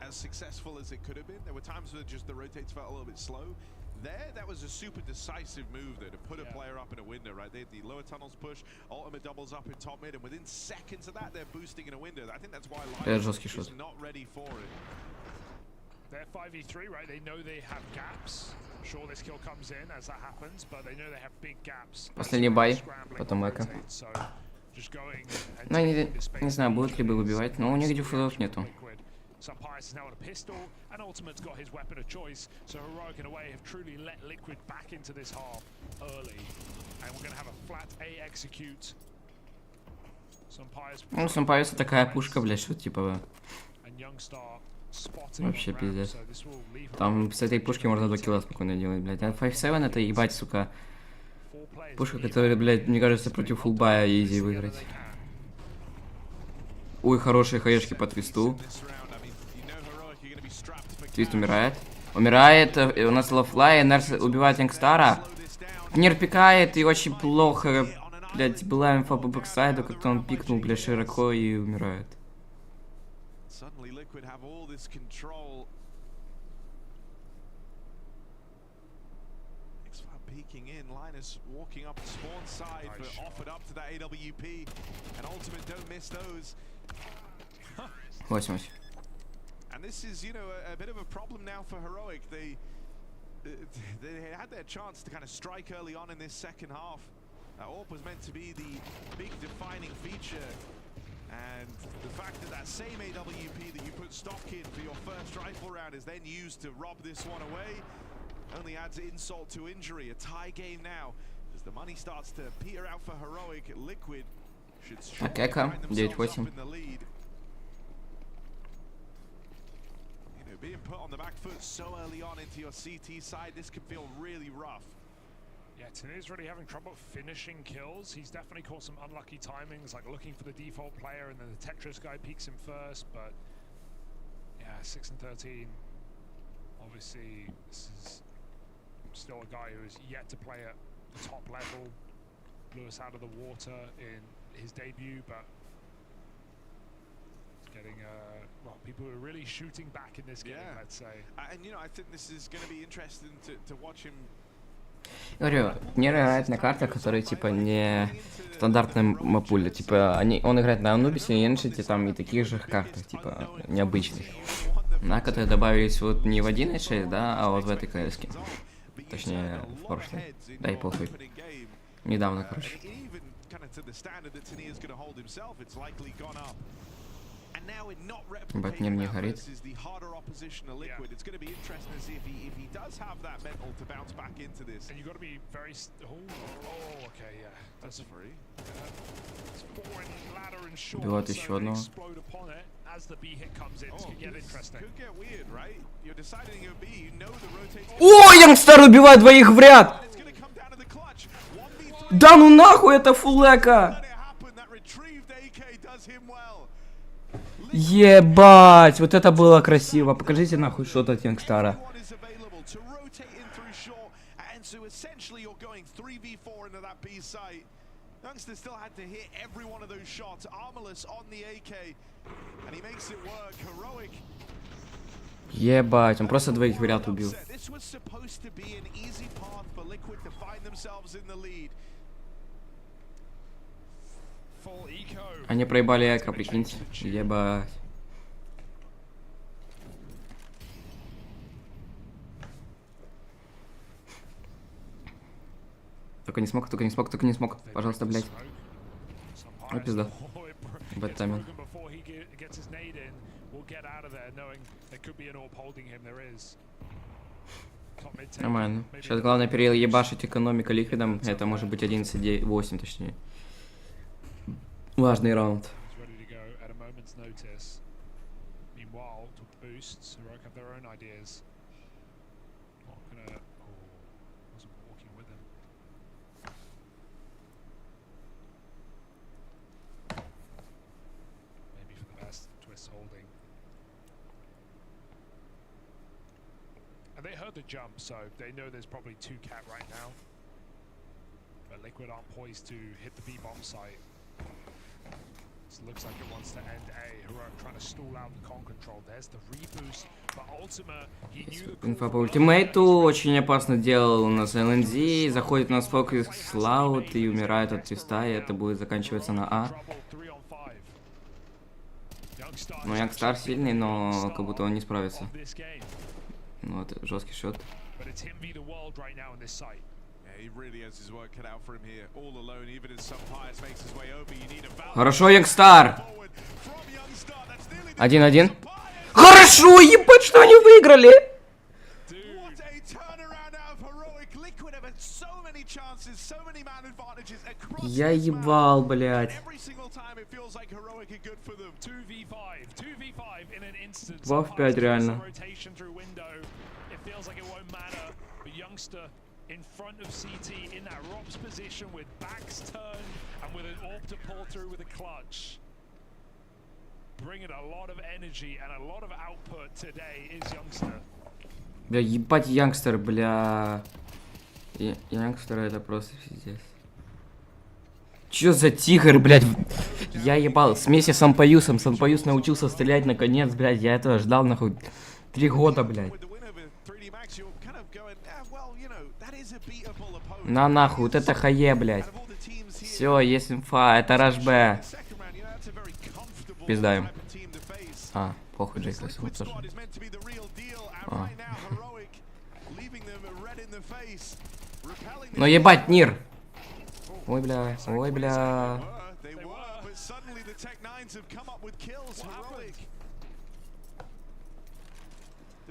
as successful as it could have been. There were times where just the rotates felt a little bit slow. There, that was a super decisive move there to put a player up in a window, right? They had the lower tunnels push, ultimate doubles up in top mid, and within seconds of that, they're boosting in a window. I think that's why Это Lion жесткий is шот. not ready for it. They're 5v3, right? They know they have gaps. Sure, this kill comes in as that happens, but they know they have big gaps. Последний бай, потом эко. Ну, я не знаю, будут ли бы выбивать, но у них дефузов нету. Sampires is now on a pistol, and Ultimate's got his weapon of choice. So Heroic, in a way, have truly let Liquid back into this half early, and we're going to have a flat A execute. Sampires. Ну, Сампайоса такая пушка, блядь, что типа... And Youngstar spotting Вообще on ramp, пиздец. so this will leave Там с этой пушки можно 2 килла спокойно делать, блядь. А 5-7 это ебать, сука. four players. Пушка, которая, блядь, мне кажется, против фулбая изи выиграть. Ой, хорошие хаешки по твисту. Твист умирает. Умирает, у нас лофлай, Нерс убивает Янгстара. Нер пикает и очень плохо, блядь, была инфа по бэксайду, как-то он пикнул, блядь, широко и умирает. Suddenly Liquid have all this control. X-Fire peeking in, Linus walking up the spawn side, but offered up to that AWP, and Ultimate don't miss those. 8. And this is, you know, a bit of a problem now for Heroic. They had their chance to kind of strike early on in this second half. AWP was meant to be the big defining feature. And the fact that that same AWP that you put stock in for your first rifle round is then used to rob this one away only adds insult to injury. A tie game now. As the money starts to peter out for Heroic, Liquid should surely Эко, find themselves 9-8. up in the lead. You know, being put on the back foot so early on into your CT side, this could feel really rough. Yeah, Taneer's really having trouble finishing kills. He's definitely caught some unlucky timings, like looking for the default player, and then the Tetris guy peeks him first. But yeah, 6 and 13. Obviously, this is still a guy who is yet to play at the top level. Blew us out of the water in his debut, but getting well, people who are really shooting back in this game, Yeah. let's say. And you know, I think this is going to be interesting to watch him. Говорю, Нер играет на картах, которые типа не стандартная мапуля. Типа он играет на Анубисе, Эншите там и таких же картах, типа необычных. На которые добавились вот не в 1.6, да, а вот в этой КСке. Точнее, в прошлой. Да и похуй. Недавно, короче. Ебать, Нер не горит. It's going to be interesting to see if he does have that mental to bounce back into this. And you got to be very. Oh, okay, yeah. That's free. It's forward ladder and short, Убивает so еще they одного. explode upon it as the B hit comes in. This could get interesting. Could get weird, right? You're deciding your B, you know the rotating. О, Янгстар убивает двоих в ряд! It's going to come down to the clutch. 1v3. Да ну нахуй, это фуллека! Let it happen. That retrieved AK does him well. Ебать, вот это было красиво. Покажите нахуй что-то от Янгстара. Everyone is available to rotate in through short, and so essentially you're going 3v4 into that B site. Youngster still had to hit every one of those shots. Armorless on the AK, and he makes it work. Heroic. Ебать, он просто двоих в ряд убил. This was supposed to be an easy path for Liquid to find themselves in the lead. Full eco. Они проебали эко, прикиньте. Ебать. Только не смог, только не смог, только не смог. Пожалуйста, блядь. Ой, пизда. Бэд тайминг. Нормально. Сейчас главное переебашить экономика ликвидом. Это может быть 11-8, точнее. Важный раунд. And they heard the jump, so they know there's probably 2 cat right now. But Liquid aren't poised to hit the B-bomb site. This looks like it wants to end A. Heroic trying to stall out the con control. There's the reboost, but Ultima, he knew the Инфа по ультимейту очень опасно делал у нас ЛНЗ, заходит на фокус Слаут и умирает от твиста, и это будет заканчиваться на А. Ну, Youngstar сильный, но как будто он не справится. Ну, это жесткий шот. Хорошо, Youngstar! 1-1. Хорошо, ебать, что они выиграли! Я ебал, блядь. 2 в 5 реально. In front of CT in that ROPS position with backs turned and with an AWP to pull through with a clutch. Bringing a lot of energy and a lot of output today is Youngster. Бля, ебать, Youngster, бля. Youngster это просто пиздец. Чё за тигр, блядь? Я ебал. Смеси с Ампаюсом. Сампаюс научился стрелять наконец, блядь. Я этого ждал, нахуй. 3 года, блядь. На нахуй, вот это хае, блядь. Все, есть инфа, это Раш Б. Пиздаем. А, похуй, Джейк, тоже. А. Ну ебать, Нир. Ой, бля, ой, бля.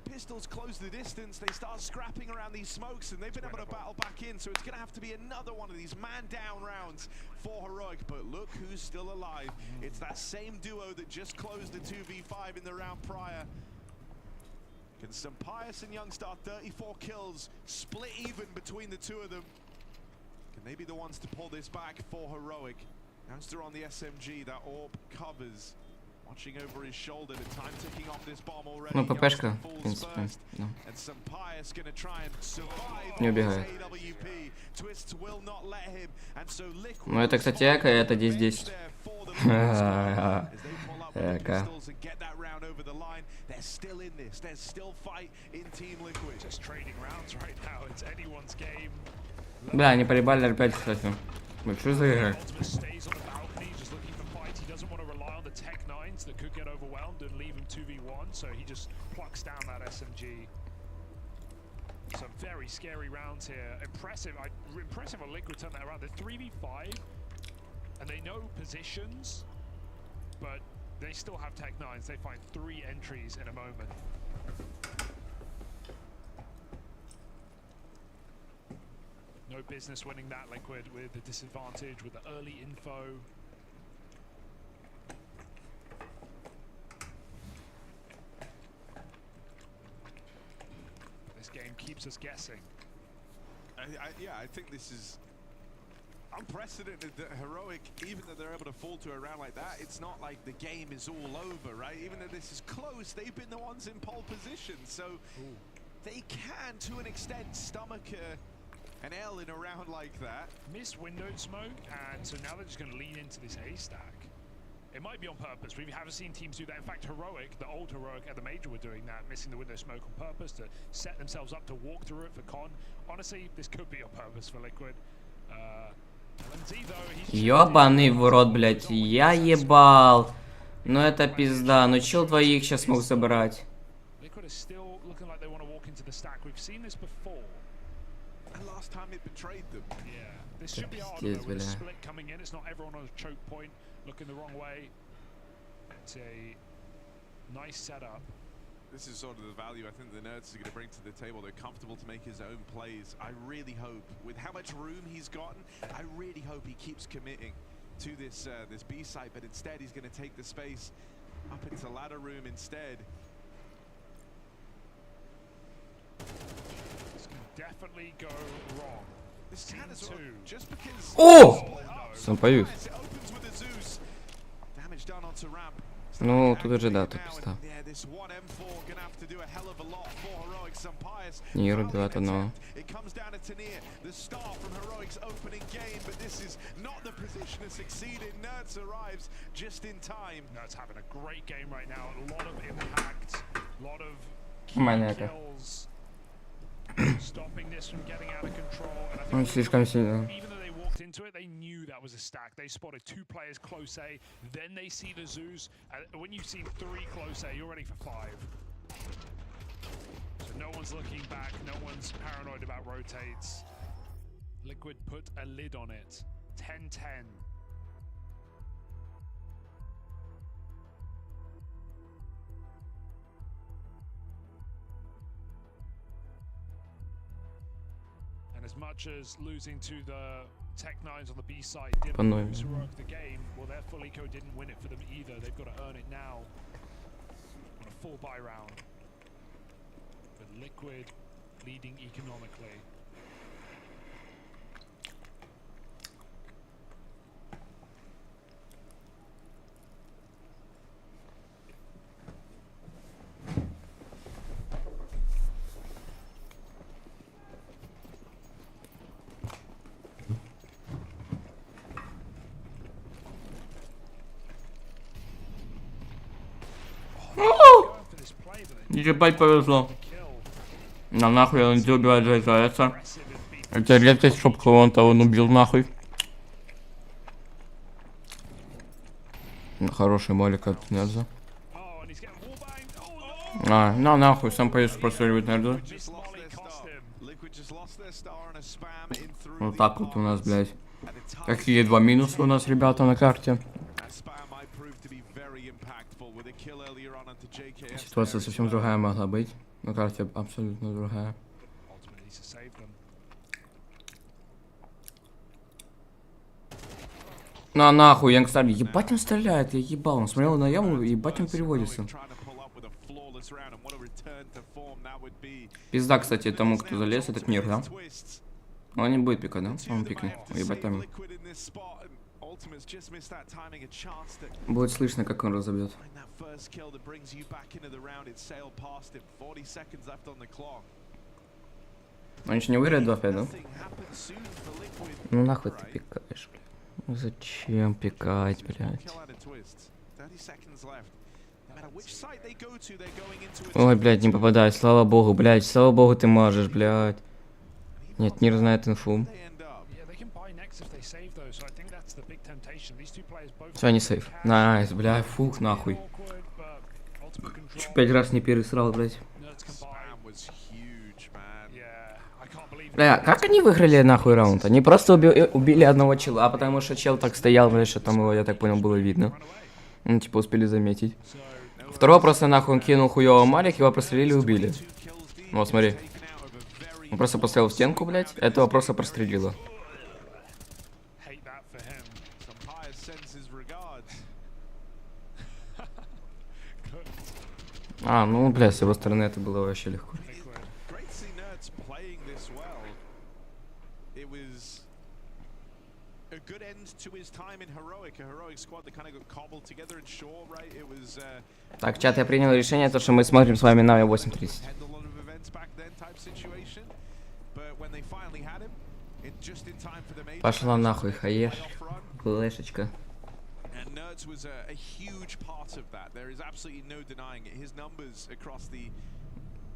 Pistols close the distance, they start scrapping around these smokes, and they've been able to battle back in, so it's going to have to be another one of these man-down rounds for Heroic, but look who's still alive. It's that same duo that just closed the 2v5 in the round prior. Can Sampaius and Youngstar, 34 kills, split even between the two of them. Can they be the ones to pull this back for Heroic? Youngster on the SMG, that AWP covers. Watching over his shoulder, the time ticking off this bomb already. Ну, ППшка, в принципе, да. Не убегает. Ну, это, кстати, Эко, это 10-10. Эко. Бля, они проебали опять, кстати. Большой за игры. That could get overwhelmed and leave him 2v1, so he just plucks down that SMG. Some very scary rounds here. Impressive on Liquid turn that around. They're 3v5 and they know positions, but they still have Tech-9s. They find 3 entries in a moment. No business winning that, Liquid, with the disadvantage, with the early info. Game keeps us guessing. Yeah, I think this is unprecedented that Heroic, even though they're able to fall to a round like that, it's not like the game is all over, right? Even though this is close, they've been the ones in pole position, so they can, to an extent, stomach an L in a round like that. Missed window smoke, and so now they're just going to lean into this A stack. It might be on purpose. We haven't seen teams do that. In fact, Heroic, the old Heroic at the Major were doing that, missing the window smoke on purpose to set themselves up to walk through it for Con. Honestly, this could be on purpose for Liquid. Ёбаный в рот, блядь. Я ебал. Ну это пизда. Ну чел двоих сейчас смог забрать. Liquid is still looking like they want to walk into the stack. We've seen this before. And last time it betrayed them. Yeah. This should be hard though, with a split coming in. It's not everyone on a choke point. Looking the wrong way. It's a nice setup. This is sort of the value I think the Nerds are going to bring to the table. They're comfortable to make his own plays. I really hope, with how much room he's gotten, I really hope he keeps committing to this this B site, but instead he's going to take the space up into ladder room instead. This can definitely go wrong. This can as well, just because... О! Сампаюс. Ну, тут уже да, тут пизда. Нир убивает одного. Маньяка. Он слишком сильно. into it, they knew that was a stack. They spotted 2 players close A, then they see the Zeus. And when you've seen 3 close A, you're ready for 5. So no one's looking back, no one's paranoid about rotates. Liquid put a lid on it. 10-10. And as much as losing to the Tech9s on the B side didn't lose Heroic the game, well, their full eco didn't win it for them either. They've got to earn it now on a full buy round. But Liquid leading economically. Ебать повезло. Нам нахуй он где убивает зайца. Это редкость, чтоб кого-то он убил нахуй. Хороший молик от Нерза. На нахуй, сам поедешь простреливать Нерза. Вот так вот у нас, блядь. Какие 2 минуса у нас, ребята, на карте. Ситуация совсем другая могла быть. На карте абсолютно другая. На нахуй, Янгстар, ебать он стреляет, я ебал, он смотрел на яму, ебать он переводится. Пизда, кстати, тому, кто залез, этот мир, да? Но он не будет пикать, да? Он пикнет, ебать там. Будет слышно, как он разобьет. Он еще не выиграет 2-5, да? Ну нахуй ты пикаешь, блядь. Ну зачем пикать, блядь? Ой, блядь, не попадай, слава богу, блядь, слава богу ты можешь, блядь. Нет, не знает инфу. Все, не сейф. Найс, бля, фух, нахуй. 5 раз не пересрал, блядь. Бля, как они выиграли нахуй раунд? Они просто убили одного чела, потому что чел так стоял, блядь, что там его, я так понял, было видно. Ну, типа, успели заметить. Второго просто нахуй он кинул хуёво малик, его прострелили и убили. Вот, смотри. Он просто поставил в стенку, блядь, этого просто прострелило. А, ну, бля, с его стороны это было вообще легко. Так, чат, я принял решение, то, что мы смотрим с вами на 8:30. Пошла нахуй, хаеш. Флешечка.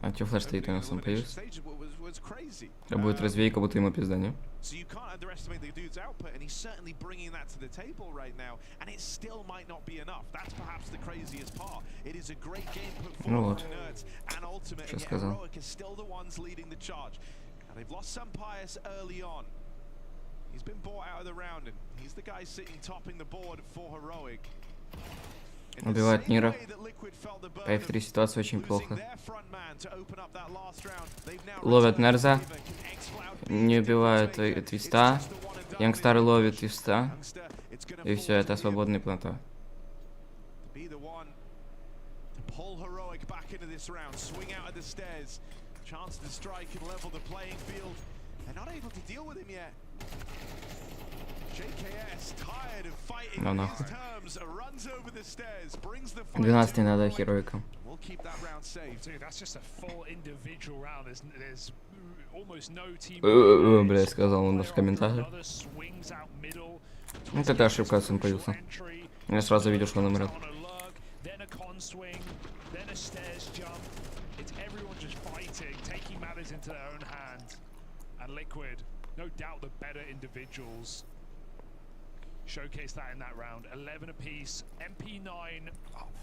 А чё флеш стоит у нас, он появился? Это будет развей, как будто ему пизда, не? Ну вот. Что сказал? Убивает Нира. По F3 ситуация очень плохо. Ловят Нерза. Не убивают Твиста. Янгстар ловит Твиста. И все, это свободный плато. Ну нахуй. 12 надо хероикам. Бля, сказал он в комментариях. Вот это ошибка, сын появился. Я сразу видел, что он умрет. showcased that in that round. 11 apiece. MP9,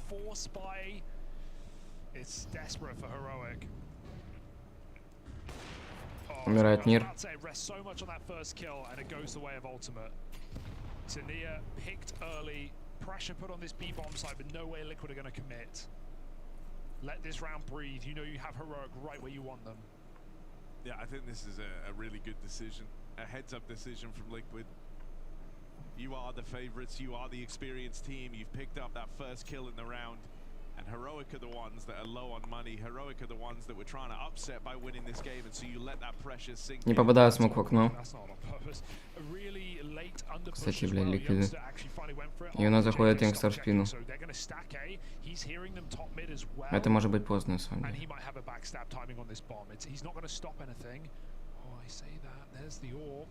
4 Spy. It's desperate for Heroic. Умирает Нир. It rests so much on that first kill, and it goes the way of Ultimate. Tania picked early. Pressure put on this B bomb side, but no way Liquid are going to commit. Let this round breathe. You know you have Heroic right where you want them. Yeah, I think this is a really good decision. A heads-up decision from Liquid. You are the favorites. You are the experienced team. You've picked up that first kill in the round. And Heroic are the ones that are low on money. Heroic are the ones that we're trying to upset by winning this game. And so you let that pressure sink Не in. попадаю смог в окно. That's not on purpose. A really late under push Кстати, as блядь, well. ликвиды. Youngster actually finally went for it. И у нас заходит JJ Youngster в stop спину. checking, so they're gonna stack A. He's hearing them top mid as well. Это может быть поздно, на самом And деле. he might have a backstab timing on this bomb. He's not going to stop anything. Oh, I say that. There's the orb.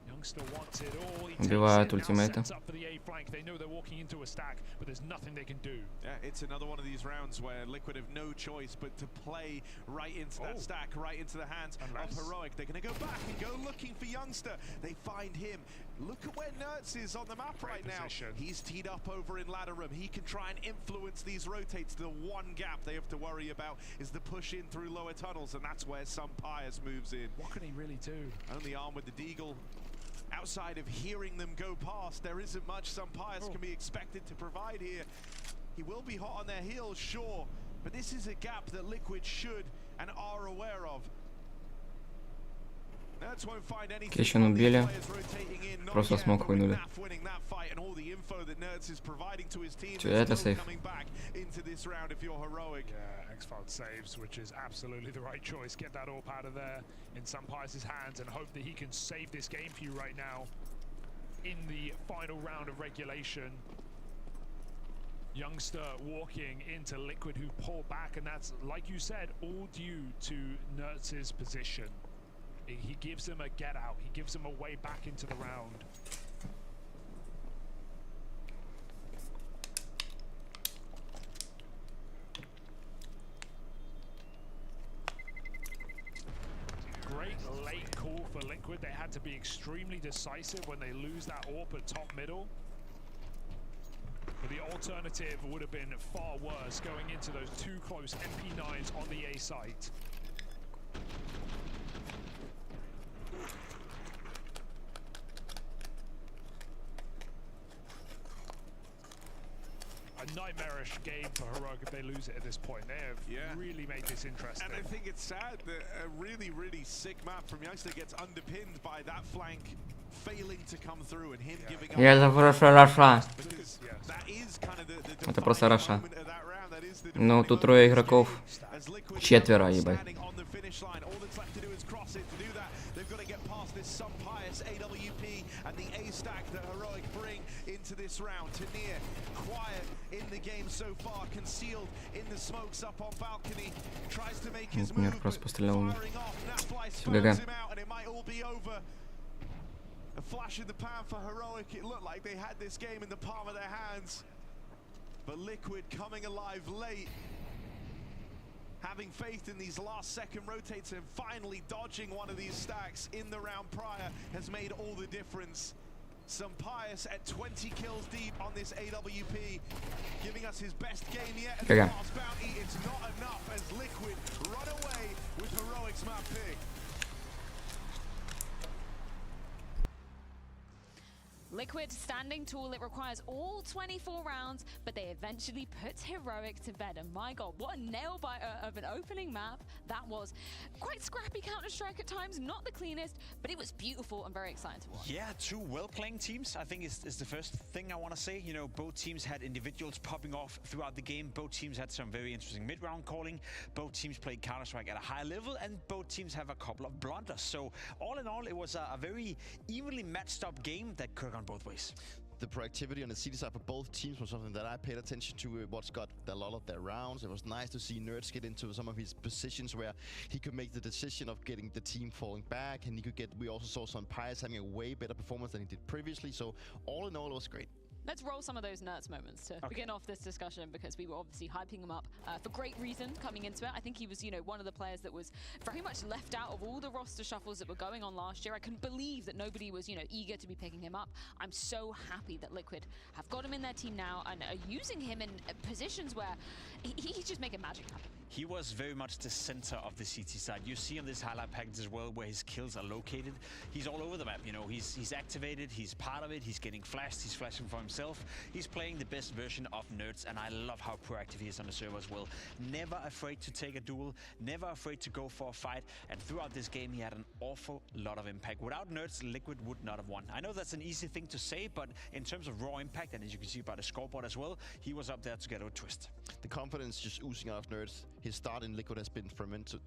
Youngster wants it all. He takes Убивает it, now ультимейта. sets up for the A flank. They know they're walking into a stack, but there's nothing they can do. Yeah, it's another one of these rounds where Liquid have no choice but to play right into that stack, right into the hands of Heroic. They're going to go back and go looking for Youngster. They find him. Look at where Nertz is on the map right now. He's teed up over in ladder room. He can try and influence these rotates. The one gap they have to worry about is the push in through lower tunnels, and that's where some Pius moves in. What can he really do? Only armed with the Deagle. Outside of hearing them go past, there isn't much some Pius can be expected to provide here. He will be hot on their heels, sure, but this is a gap that Liquid should and are aware of. Nertz won't find anything. Кещен убили. Просто смог хуйнули. Чё, это сейф. Yeah, X-Files saves, which is absolutely the right choice. Get that AWP out of there in some Pius' hands and hope that he can save this game for you right now in the final round of regulation. Youngster walking into Liquid, who pull back, and that's, like you said, all due to Nertz's position. He gives them a get out. He gives them a way back into the round. Great late call for Liquid. They had to be extremely decisive when they lose that AWP at top middle. But the alternative would have been far worse, going into those two close MP9s on the A site. A nightmarish game for Heroic if they lose it at this point. They have really made this interesting. And I think it's sad that a really, really sick map from Youngster gets underpinned by that flank failing to come through and him giving up. Это просто Раша. Because that is kind of the Это просто Раша. moment of that round. That is the Ну, тут defining трое moment of игроков. this game. As Liquid Четверо, ебать. standing on the finish line. All that's left to do is cross it. To do that, they've got to get past this some Pius AWP and the A stack that Heroic bring into this round. Tania, quiet in the game so far, concealed in the smokes up on balcony, tries to make his Мир move, просто but пострелял. firing off. Nafly ГГ. spurs him out, and it might all be over. A flash in the pan for Heroic. It looked like they had this game in the palm of their hands, but Liquid coming alive late. Having faith in these last second rotates and finally dodging one of these stacks in the round prior has made all the difference. Some Pius at 20 kills deep on this AWP, giving us his best game yet at the last bounty. It's not enough as Liquid run away with Heroic's map pick. Liquid standing tall, it requires all 24 rounds, but they eventually put Heroic to bed. And my god, what a nail-biter of an opening map that was. Quite scrappy Counter-Strike at times, not the cleanest, but it was beautiful and very exciting to watch. Yeah, two well-playing teams, I think is the first thing I want to say. You know, both teams had individuals popping off throughout the game. Both teams had some very interesting mid-round calling. Both teams played Counter-Strike at a high level, and both teams have a couple of blunders. So all in all, it was a very evenly matched up game that could have gone both ways. The proactivity on the CT side for both teams was something that I paid attention to. What's got a lot of their rounds. It was nice to see Nertz get into some of his positions where he could make the decision of getting the team falling back, and he could get. We also saw some Pius having a way better performance than he did previously. So all in all, it was great. Let's roll some of those Nerds moments to begin off this discussion, because we were obviously hyping him up for great reason coming into it. I think he was, you know, one of the players that was very much left out of all the roster shuffles that were going on last year. I couldn't believe that nobody was, you know, eager to be picking him up. I'm so happy that Liquid have got him in their team now and are using him in positions where he's just making magic happen. He was very much the center of the CT side. You see on this highlight package as well where his kills are located. He's all over the map, you know. He's activated, he's part of it, he's getting flashed, he's flashing for himself. He's playing the best version of Nerds, and I love how proactive he is on the server as well. Never afraid to take a duel, never afraid to go for a fight, and throughout this game he had an awful lot of impact. Without Nerds, Liquid would not have won. I know that's an easy thing to say, but in terms of raw impact, and as you can see by the scoreboard as well, he was up there together with Twist. The confidence just oozing out of Nerds. His start in Liquid has been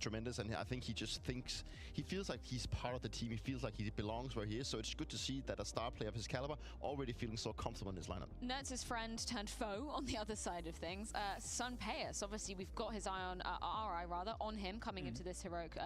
tremendous, and I think he just thinks, he feels like he's part of the team. He feels like he belongs where he is, so it's good to see that a star player of his caliber already feeling so comfortable in this lineup. Nerds' friend turned foe on the other side of things. Sunpayus, obviously we've got his eye on, our eye rather, on him coming into this heroic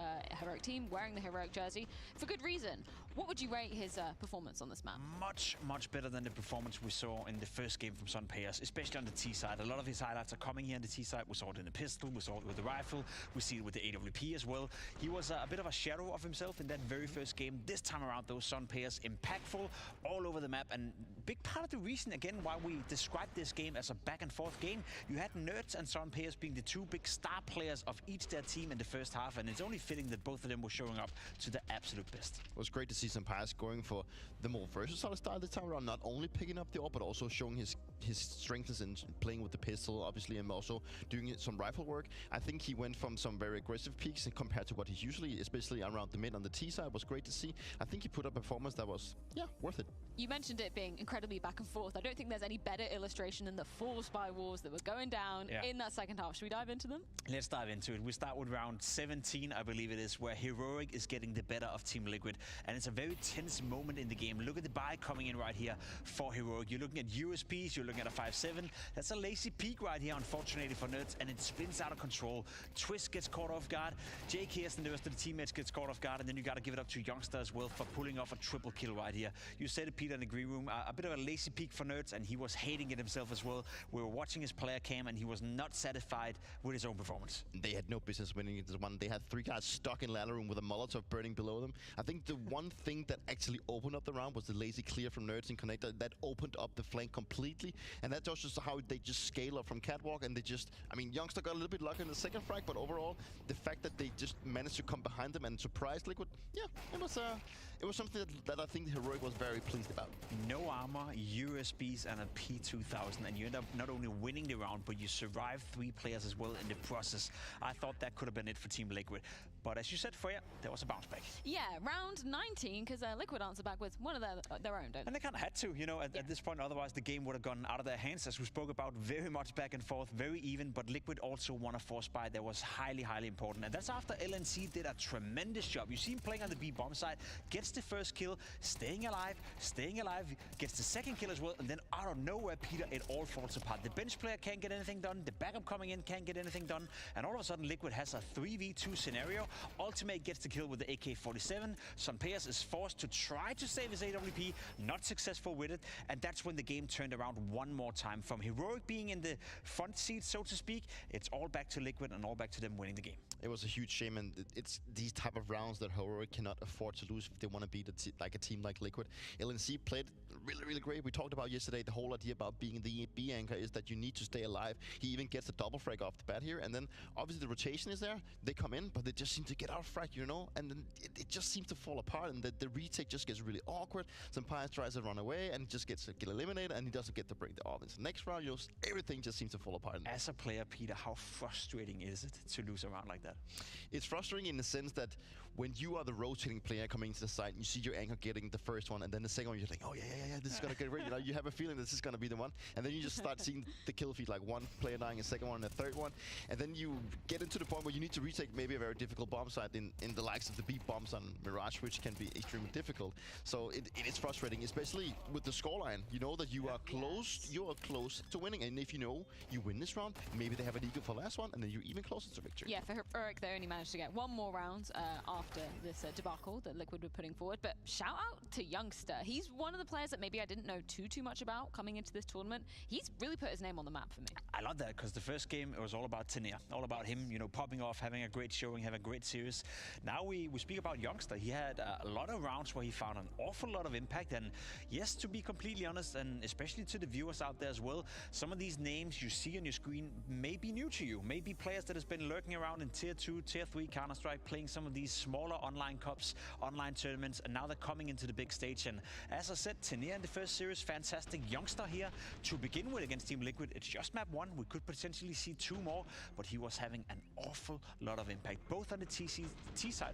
team, wearing the heroic jersey, for good reason. What would you rate his performance on this map? Much better than the performance we saw in the first game from Sunpayus, especially on the T side. A lot of his highlights are coming here on the T side. We saw it in the pistol, we saw it with the rifle, we see it with the AWP as well. He was a bit of a shadow of himself in that very first game. This time around, those Sunpayus impactful all over the map, and big part of the reason, again, why we described this game as a back and forth game. You had Nerds and Sunpayus being the two big star players of each their team in the first half, and it's only fitting that both of them were showing up to the absolute best. It was great to see Sunpayus going for the more versatile style this time around, not only picking up the AWP, but also showing his strengths in playing with the pistol, obviously, and also doing some rifle work. I think he went from some very aggressive peaks compared to what he's usually, especially around the mid on the T side, was great to see. I think he put up a performance that was, yeah, worth it. You mentioned it being incredibly back and forth. I don't think there's any better illustration than the 4 spy wars that were going down in that second half. Should we dive into them? Let's dive into it. We start with round 17, I believe it is, where Heroic is getting the better of Team Liquid. And it's a very tense moment in the game. Look at the buy coming in right here for Heroic. You're looking at USPs, you're looking at a 5-7. That's a lazy peak right here, unfortunately for Nerds, and it spins out of control. Twist gets caught off guard. JKS and the rest of the teammates gets caught off guard, and then you got to give it up to Youngster as well for pulling off a triple kill right here. You said it, Peter, in the green room. A bit of a lazy peak for Nerds, and he was hating it himself as well. We were watching his player cam, and he was not satisfied with his own performance. They had no business winning this one. They had 3 guys stuck in ladder room with a Molotov burning below them. I think the one thing that actually opened up the round was the lazy clear from Nerds and Connector. That opened up the flank completely, and that's just how they just scale up from catwalk, and they just, I mean, Youngster got a little bit lucky in the second frag, but overall, the fact that they just managed to come behind them and surprise Liquid, yeah, it was something that I think Heroic was very pleased about. No armor, USBs, and a P2000, and you end up not only winning the round, but you survive 3 players as well in the process. I thought that could have been it for Team Liquid, but as you said, Freya, there was a bounce back. Yeah, round 19, because Liquid answered back with one of their own, don't they? And they kind of had to, you know, at this point, otherwise the game would have gone out of their hands, as we spoke about, very much back and forth, very even, but Liquid also won a 4 spy that was highly important, and that's after LNC did a tremendous job. You see him playing on the B bomb side, gets the first kill, staying alive, gets the second kill as well, and then out of nowhere, Peter, it all falls apart. The bench player can't get anything done, the backup coming in can't get anything done, and all of a sudden Liquid has a 3v2 scenario. Ultimate gets the kill with the AK-47. Sunpayus is forced to try to save his AWP, not successful with it, and that's when the game turned around one more time. From Heroic being in the front seat, so to speak, it's all back to Liquid and all back to them winning the game. It was a huge shame, and it's these type of rounds that Heroic cannot afford to lose if they want to beat like a team like Liquid. LNC played really great. We talked about yesterday, the whole idea about being the B anchor is that you need to stay alive. He even gets a double frag off the bat here, and then obviously the rotation is there. They come in, but they just seem to get out frag, you know, and then it just seems to fall apart, and the retake just gets really awkward. Sunpayus tries to run away, and just gets eliminated, and he doesn't get to break the offense. Next round, everything just seems to fall apart. As a player, Peter, how frustrating is it to lose a round like that? It's frustrating in the sense that when you are the rotating player coming into the site, and you see your anchor getting the first one, and then the second one, you're like, oh yeah, this is gonna get great. You know, you have a feeling this is gonna be the one, and then you just start seeing the kill feed, like one player dying, a second one, and a third one, and then you get into the point where you need to retake maybe a very difficult bomb site in the likes of the beat bombs on Mirage, which can be extremely difficult. So it is frustrating, especially with the scoreline. You know that you are close, to winning, and if you know you win this round, maybe they have an eagle for last one, and then you're even closer to victory. Yeah, for Heroic, they only managed to get one more round after this debacle that Liquid were putting forward. But shout out to Youngster. He's one of the players that maybe I didn't know too much about coming into this tournament. He's really put his name on the map for me. I love that, because the first game, it was all about Tania, all about him, you know, popping off, having a great showing, having a great series. Now we speak about Youngster. He had a lot of rounds where he found an awful lot of impact. And yes, to be completely honest, and especially to the viewers out there as well, some of these names you see on your screen may be new to you. Maybe players that has been lurking around in Tier 2, Tier 3 Counter-Strike, playing some of these smaller online cups, online tournaments, and now they're coming into the big stage. And as I said, Tania in the first series, fantastic. Youngster here to begin with against Team Liquid. It's just map 1. We could potentially see 2 more, but he was having an awful lot of impact, both on the T side,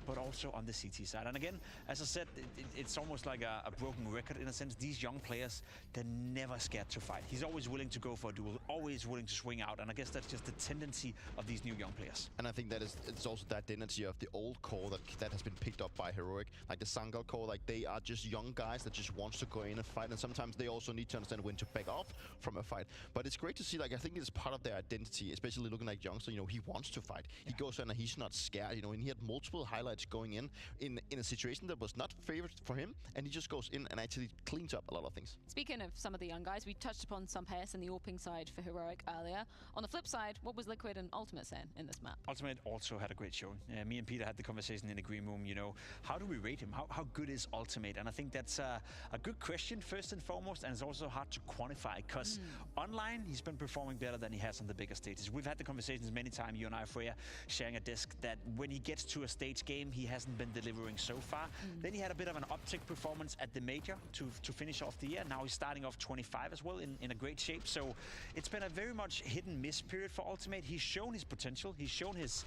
but also on the CT side. And again, as I said, it's almost like a broken record in a sense. These young players, they're never scared to fight. He's always willing to go for a duel, always willing to swing out, and I guess that's just the tendency of these new young players. And I think that it's also that tendency of the old core that has been picked up by Heroic, like the Sangal core. Like, they are just young guys that just wants to go in and fight, and sometimes they also need to understand when to back off from a fight. But it's great to see, like, I think it's part of their identity, especially looking like Youngster. You know, he wants to fight. He goes in and he's not scared, you know, and he had multiple highlights going in a situation that was not favored for him, and he just goes in and actually cleans up a lot of things. Speaking of some of the young guys, we touched upon some players in the AWPing side for Heroic earlier. On the flip side, what was Liquid and Ultimate saying in this map? Ultimate also had a great showing. Me and Peter had the conversation in the green room, you know, how do we rate him? How good is Ultimate? And I think that's a good question, first and foremost, and it's also hard to quantify, because online, he's been performing better than he has on the bigger stages. We've had the conversations many times, you and I, Freya, sharing a disc, that when he gets to a stage game, he hasn't been delivering so far. Then he had a bit of an uptick performance at the major to finish off the year. Now he's starting off 25 as well in a great shape. So it's been a very much hit and miss period for Ultimate. He's shown his potential. He's shown his,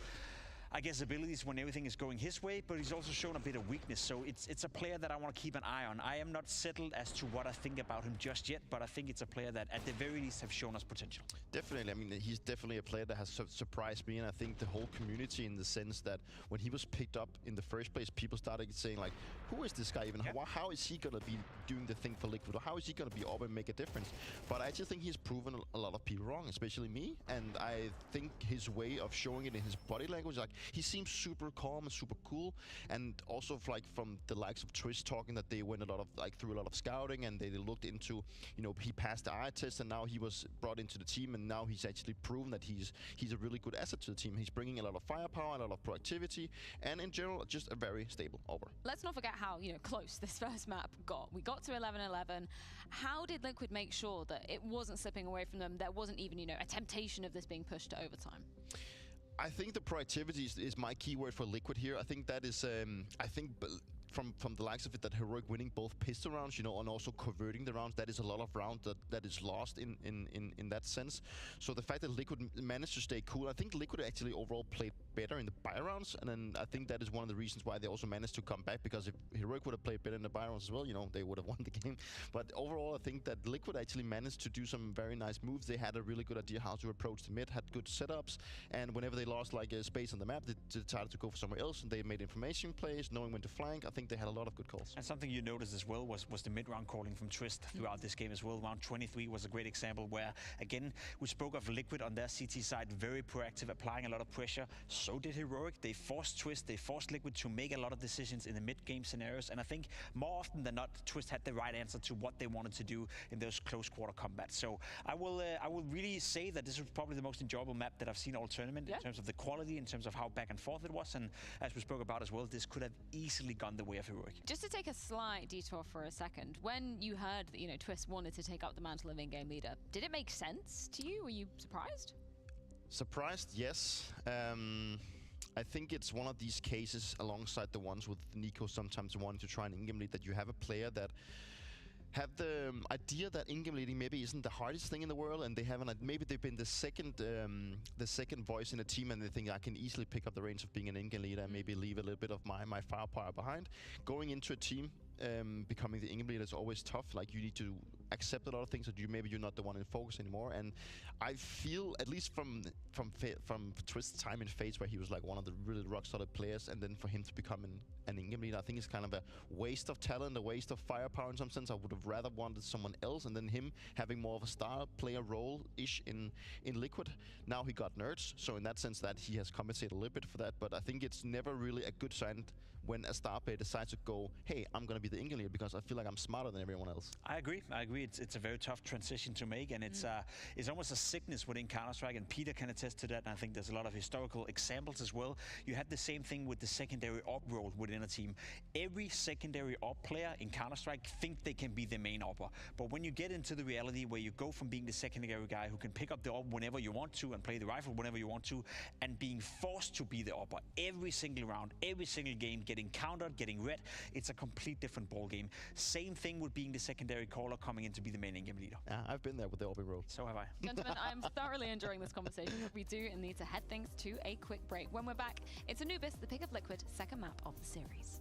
I guess, abilities when everything is going his way, but he's also shown a bit of weakness. So it's a player that I want to keep an eye on. I am not settled as to what I think about him just yet, but I think it's a player that at the very least have shown us potential. Definitely. I mean, he's definitely a player that has surprised me, and I think the whole community, in the sense that when he was picked up in the first place, people started saying, like, who is this guy even? Yeah. How is he going to be doing the thing for Liquid? Or how is he going to be up and make a difference? But I actually think he's proven a lot of people wrong, especially me, and I think his way of showing it in his body language, like, he seems super calm and super cool, and also like from the likes of Twist talking that they went a lot of, like, through a lot of scouting, and they looked into, you know, he passed the eye test, and now he was brought into the team, and now he's actually proven that he's a really good asset to the team. He's bringing a lot of firepower, a lot of proactivity, and in general just a very stable over. Let's not forget how, you know, close this first map got. We got to 11-11. How did Liquid make sure that it wasn't slipping away from them? There wasn't even, you know, a temptation of this being pushed to overtime. I think the proactivity is my keyword for Liquid here. I think that is, I think from the likes of it, that Heroic winning both pistol rounds, you know, and also converting the rounds, that is a lot of rounds that is lost in that sense. So the fact that Liquid managed to stay cool, I think Liquid actually overall played better in the buy rounds, and then I think that is one of the reasons why they also managed to come back, because if Heroic would have played better in the buy rounds as well, you know, they would have won the game. But overall, I think that Liquid actually managed to do some very nice moves. They had a really good idea how to approach the mid, had good setups, and whenever they lost like a space on the map, they decided to go for somewhere else, and they made information plays, knowing when to flank. I think they had a lot of good calls. And something you noticed as well was the mid-round calling from Twist throughout this game as well. Round 23 was a great example where, again, we spoke of Liquid on their CT side, very proactive, applying a lot of pressure. So did Heroic. They forced Twist, they forced Liquid to make a lot of decisions in the mid-game scenarios, and I think more often than not, Twist had the right answer to what they wanted to do in those close quarter combats. So I will really say that this was probably the most enjoyable map that I've seen all tournament, in terms of the quality, in terms of how back and forth it was, and as we spoke about as well, this could have easily gone the way of Heroic. Just to take a slight detour for a second, when you heard that, you know, Twist wanted to take up the mantle of in-game leader, did it make sense to you? Were you surprised? Surprised, yes. I think it's one of these cases, alongside the ones with Nico sometimes wanting to try and in-game lead, that you have a player that have the idea that in-game leading maybe isn't the hardest thing in the world, and they haven't, maybe they've been the second voice in a team, and they think I can easily pick up the reins of being an in-game leader and maybe leave a little bit of my firepower behind. Going into a team, becoming the in-game leader is always tough. Like, you need to accept a lot of things that you're not the one in focus anymore. And I feel, at least from Twist's time in FaZe, where he was like one of the really rock solid players, and then for him to become an in-game leader, I think it's kind of a waste of talent, a waste of firepower in some sense. I would have rather wanted someone else, and then him having more of a star player role-ish in Liquid. Now he got nerds, so in that sense that he has compensated a little bit for that, but I think it's never really a good sign when a star player decides to go, hey, I'm going to be the in-game leader because I feel like I'm smarter than everyone else. I agree. It's a very tough transition to make, and it's almost a sickness within Counter-Strike, and Peter can attest to that, and I think there's a lot of historical examples as well. You had the same thing with the secondary op role within a team. Every secondary op player in Counter-Strike think they can be the main opper, but when you get into the reality where you go from being the secondary guy who can pick up the op whenever you want to and play the rifle whenever you want to, and being forced to be the opper every single round, every single game, getting countered, getting red, it's a complete different ball game. Same thing with being the secondary caller coming in to be the main in-game leader. Yeah, I've been there with the opping role. So have I. Gentlemen, I'm thoroughly enjoying this conversation, but we do need to head things to a quick break. When we're back, it's Anubis, the pick of Liquid, second map of the series.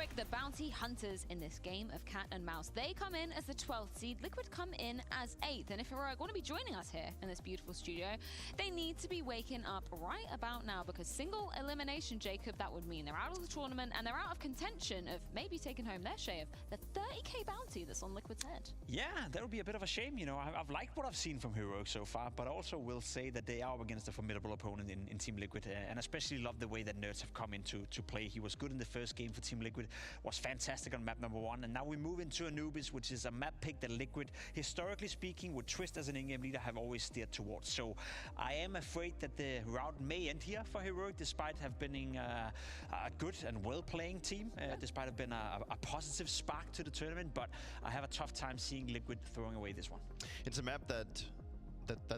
Heroic, the bounty hunters in this game of cat and mouse. They come in as the 12th seed, Liquid come in as 8th. And if Heroic want to be joining us here in this beautiful studio, they need to be waking up right about now, because single elimination, Jacob, that would mean they're out of the tournament and they're out of contention of maybe taking home their share of the 30k bounty that's on Liquid's head. Yeah, that would be a bit of a shame. You know, I've liked what I've seen from Heroic so far, but I also will say that they are up against a formidable opponent in Team Liquid, and especially love the way that Nerds have come into play. He was good in the first game for Team Liquid, was fantastic on map number 1, and now we move into Anubis, which is a map pick that Liquid, historically speaking, with Twist as an in-game leader, have always steered towards. So I am afraid that the route may end here for Heroic, despite have been a good and well-playing team, despite have been a positive spark to the tournament, but I have a tough time seeing Liquid throwing away this one. It's a map that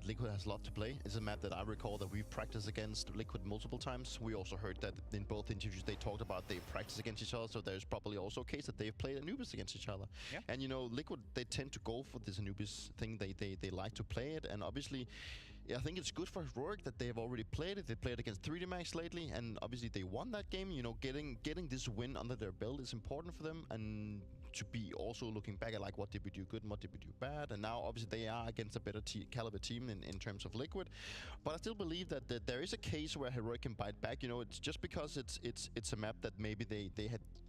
Liquid has a lot to play. It's a map that I recall that we've practiced against Liquid multiple times. We also heard that in both interviews they talked about they practice against each other, so there's probably also a case that they've played Anubis against each other. Yeah. And you know, Liquid, they tend to go for this Anubis thing. They like to play it, and obviously I think it's good for Heroic that they've already played it. They played against 3D Max lately, and obviously they won that game. You know, getting this win under their belt is important for them, and to be also looking back at like what did we do good and what did we do bad. And now obviously they are against a better caliber team in terms of Liquid, but I still believe that there is a case where Heroic can bite back. You know, it's just because it's a map that maybe they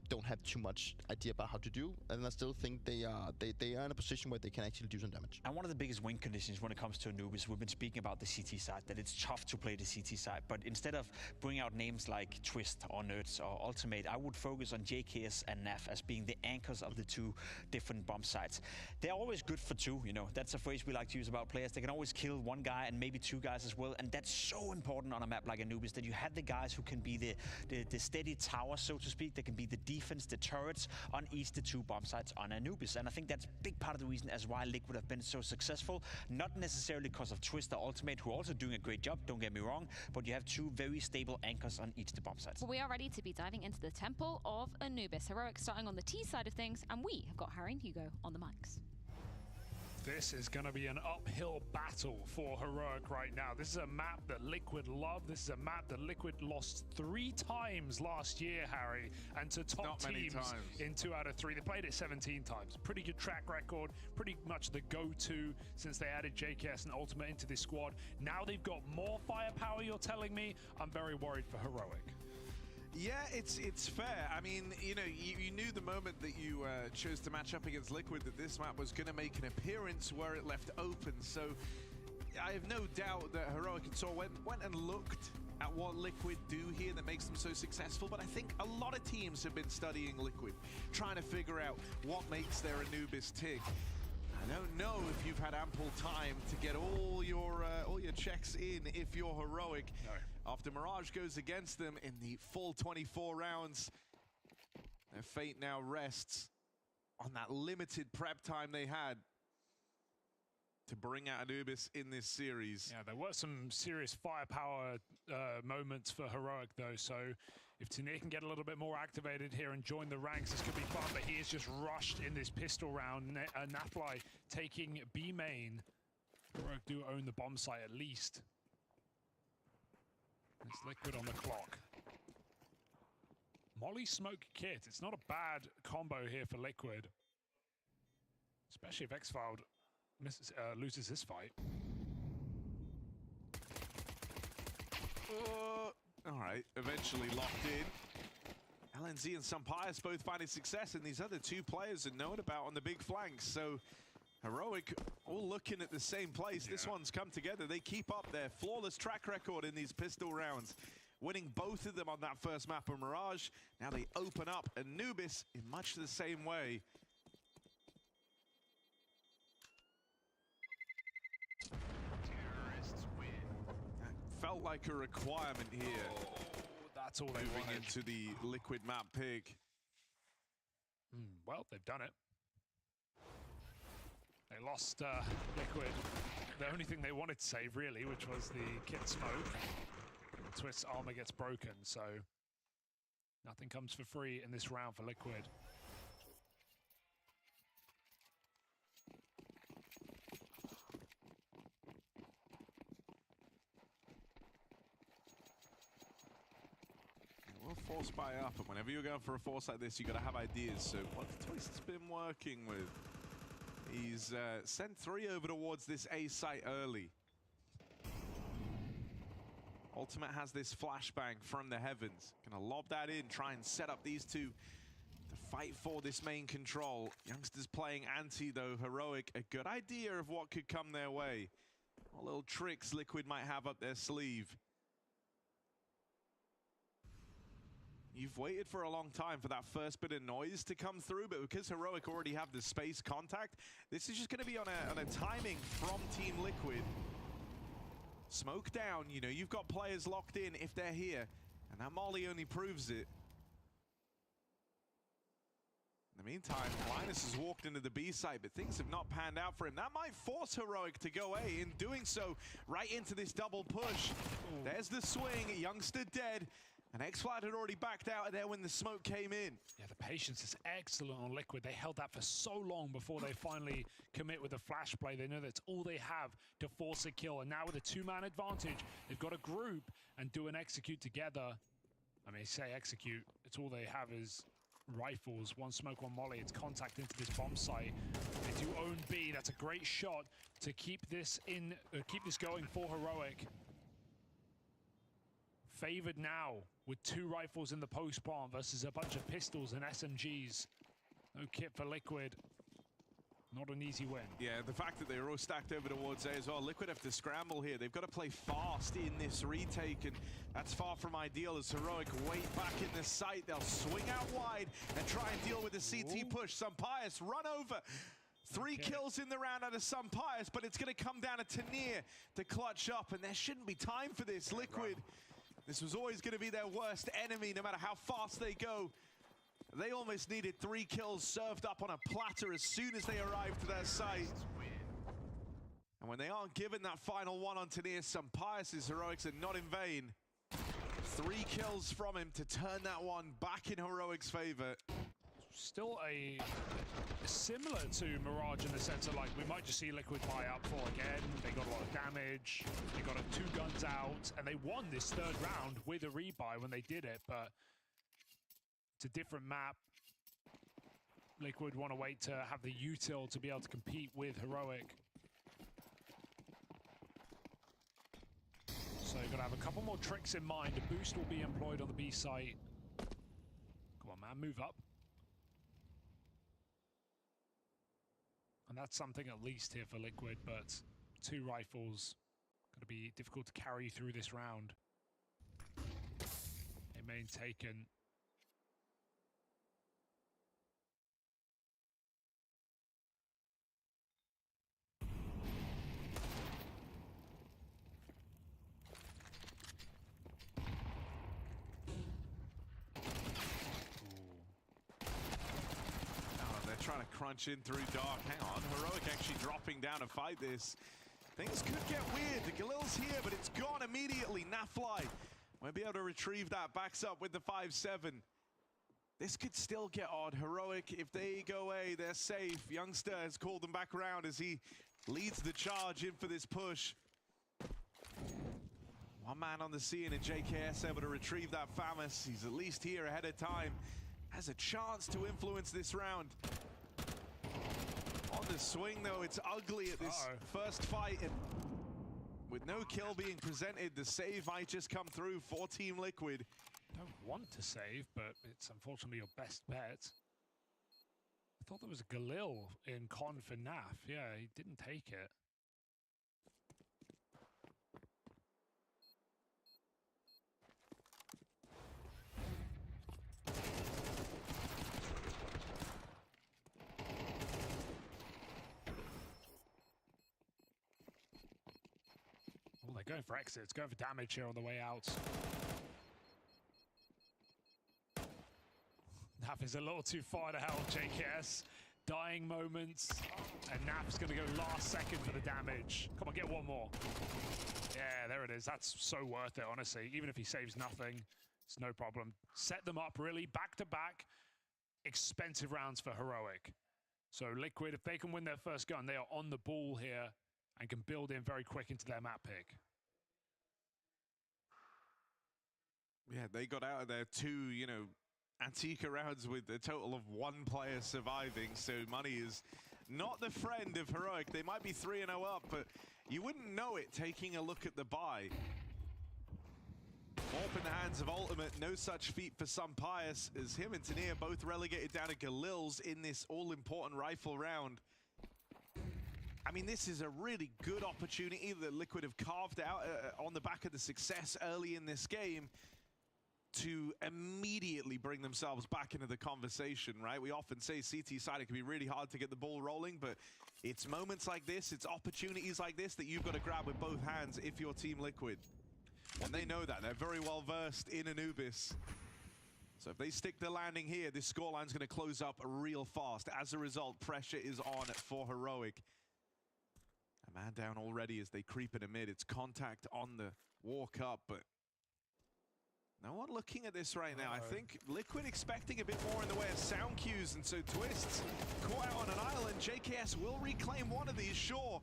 don't have too much idea about how to do, and I still think they are in a position where they can actually do some damage. And one of the biggest win conditions when it comes to Anubis, we've been speaking about the CT side, that it's tough to play the CT side, but instead of bringing out names like Twist or Nerds or Ultimate, I would focus on JKS and NAF as being the anchors of the two different bomb sites. They're always good for two, you know, that's a phrase we like to use about players. They can always kill one guy and maybe two guys as well, and that's so important on a map like Anubis, that you have the guys who can be the steady tower, so to speak. They can be the defense, the turrets on each the two bomb sites on Anubis, and I think that's a big part of the reason as why Liquid have been so successful, not necessarily because of Twist or Ultimate, who are also doing a great job, don't get me wrong, but you have two very stable anchors on each the bomb sites. Well, we are ready to be diving into the Temple of Anubis. Heroic starting on the T side of things, and we have got Harry and Hugo on the mics. This is going to be an uphill battle for Heroic right now. This is a map that Liquid love. This is a map that Liquid lost 3 times last year, Harry, and to top teams in 2 out of 3. They played it 17 times. Pretty good track record, pretty much the go-to since they added JKS and Ultimate into this squad. Now they've got more firepower, you're telling me? I'm very worried for Heroic. Yeah, it's fair. I mean, you know, you knew the moment that you chose to match up against Liquid that this map was going to make an appearance where it left open. So I have no doubt that Heroic and Tor went and looked at what Liquid do here that makes them so successful. But I think a lot of teams have been studying Liquid, trying to figure out what makes their Anubis tick. I don't know if you've had ample time to get all your checks in if you're Heroic. No. After Mirage goes against them in the full 24 rounds, their fate now rests on that limited prep time they had to bring out Anubis in this series. Yeah, there were some serious firepower moments for Heroic though, so if Tanir can get a little bit more activated here and join the ranks, this could be fun, but he is just rushed in this pistol round. Nafly taking B main. Heroic do own the bomb site at least. It's Liquid on the clock. Molly Smoke Kit. It's not a bad combo here for Liquid. Especially if X-Filed loses this fight. All right, eventually locked in. LNZ and Sampias both finding success, and these other two players are known about on the big flanks. So Heroic all looking at the same place. Yeah. This one's come together. They keep up their flawless track record in these pistol rounds, winning both of them on that first map of Mirage. Now they open up Anubis in much the same way. Terrorists win. That felt like a requirement here. Oh, that's all they moving wanted. into the Liquid map pick. Well, they've done it. They lost Liquid, the only thing they wanted to save really, which was the kit smoke. Twist's armor gets broken, so nothing comes for free in this round for Liquid. We'll force buy up, and whenever you're going for a force like this, you got to have ideas. So what Twist's been working with, he's sent 3 over towards this A site early. Ultimate has this flashbang from the heavens. Gonna lob that in, try and set up these two to fight for this main control. Youngsters playing anti though, Heroic, a good idea of what could come their way. What little tricks Liquid might have up their sleeve. You've waited for a long time for that first bit of noise to come through, but because Heroic already have the space contact, this is just gonna be on a timing from Team Liquid. Smoke down, you know, you've got players locked in if they're here, and that molly only proves it. In the meantime, Linus has walked into the B site, but things have not panned out for him. That might force Heroic to go A, in doing so, right into this double push. Ooh. There's the swing, Youngster dead, and X-Flat had already backed out of there when the smoke came in. Yeah, the patience is excellent on Liquid. They held that for so long before they finally commit with the flash play. They know that's all they have to force a kill, and now with a 2-man advantage, they've got to group and do an execute together. I mean, say execute, it's all they have is rifles, 1 smoke, 1 molly. It's contact into this bomb site. They do own B. That's a great shot to keep this in, keep this going for Heroic. Favored now with 2 rifles in the post plant versus a bunch of pistols and SMGs. No kit for Liquid. Not an easy win. Yeah, the fact that they're all stacked over towards A as well. Liquid have to scramble here. They've got to play fast in this retake, and that's far from ideal as Heroic wait back in the site. They'll swing out wide and try and deal with the CT push. Sampaio run over. 3 kills in the round out of Sampaio, but it's going to come down to Tanir to clutch up, and there shouldn't be time for this. Liquid, this was always going to be their worst enemy, no matter how fast they go. They almost needed 3 kills served up on a platter as soon as they arrived to their site. And when they aren't given that final one on Tanir, Sampaio's heroics are not in vain. 3 kills from him to turn that one back in Heroic's favor. Still similar to Mirage in the sense of, like, we might just see Liquid buy up for again. They got a lot of damage, they got 2 guns out, and they won this 3rd round with a rebuy when they did it, but it's a different map. Liquid want to wait to have the util to be able to compete with Heroic. So you've got to have a couple more tricks in mind. A boost will be employed on the B site. Come on, man, move up. And that's something at least here for Liquid, but 2 rifles. Going to be difficult to carry through this round. A main taken. Trying to crunch in through dark. Hang on, Heroic actually dropping down to fight this. Things could get weird. The Galil's here, but it's gone immediately. Nafly won't be able to retrieve that. Backs up with the 5-7. This could still get odd. Heroic, if they go away, they're safe. Youngster has called them back around as he leads the charge in for this push. 1 man on the scene, and JKS able to retrieve that FAMAS. He's at least here ahead of time. Has a chance to influence this round. On the swing, though, it's ugly at this first fight. And with no kill being presented, the save might just come through for Team Liquid. Don't want to save, but it's unfortunately your best bet. I thought there was a Galil in con for Naf. Yeah, he didn't take it. Oh, they're going for exits, going for damage here on the way out. Naf is a little too far to help JKS. Dying moments, and Naf's going to go last second for the damage. Come on, get 1 more. Yeah, there it is. That's so worth it, honestly. Even if he saves nothing, it's no problem. Set them up, really, back-to-back. Expensive rounds for Heroic. So Liquid, if they can win their first gun, they are on the ball here and can build in very quick into their map pick. Yeah, they got out of their 2, Antica rounds with a total of 1 player surviving, so money is not the friend of Heroic. They might be 3-0 up, but you wouldn't know it taking a look at the buy. Orp in the hands of Ultimate, no such feat for some Pious, as him and Tania both relegated down to Galil's in this all-important rifle round. I mean, this is a really good opportunity that Liquid have carved out on the back of the success early in this game to immediately bring themselves back into the conversation, right? We often say CT side, it can be really hard to get the ball rolling, but it's moments like this, it's opportunities like this that you've got to grab with both hands if you're Team Liquid. And they know that. They're very well versed in Anubis. So if they stick the landing here, this scoreline's going to close up real fast. As a result, pressure is on for Heroic. A man down already as they creep in mid. It's contact on the walk up, but no one looking at this right now. I think Liquid expecting a bit more in the way of sound cues, and so Twists caught out on an island. JKS will reclaim one of these, sure.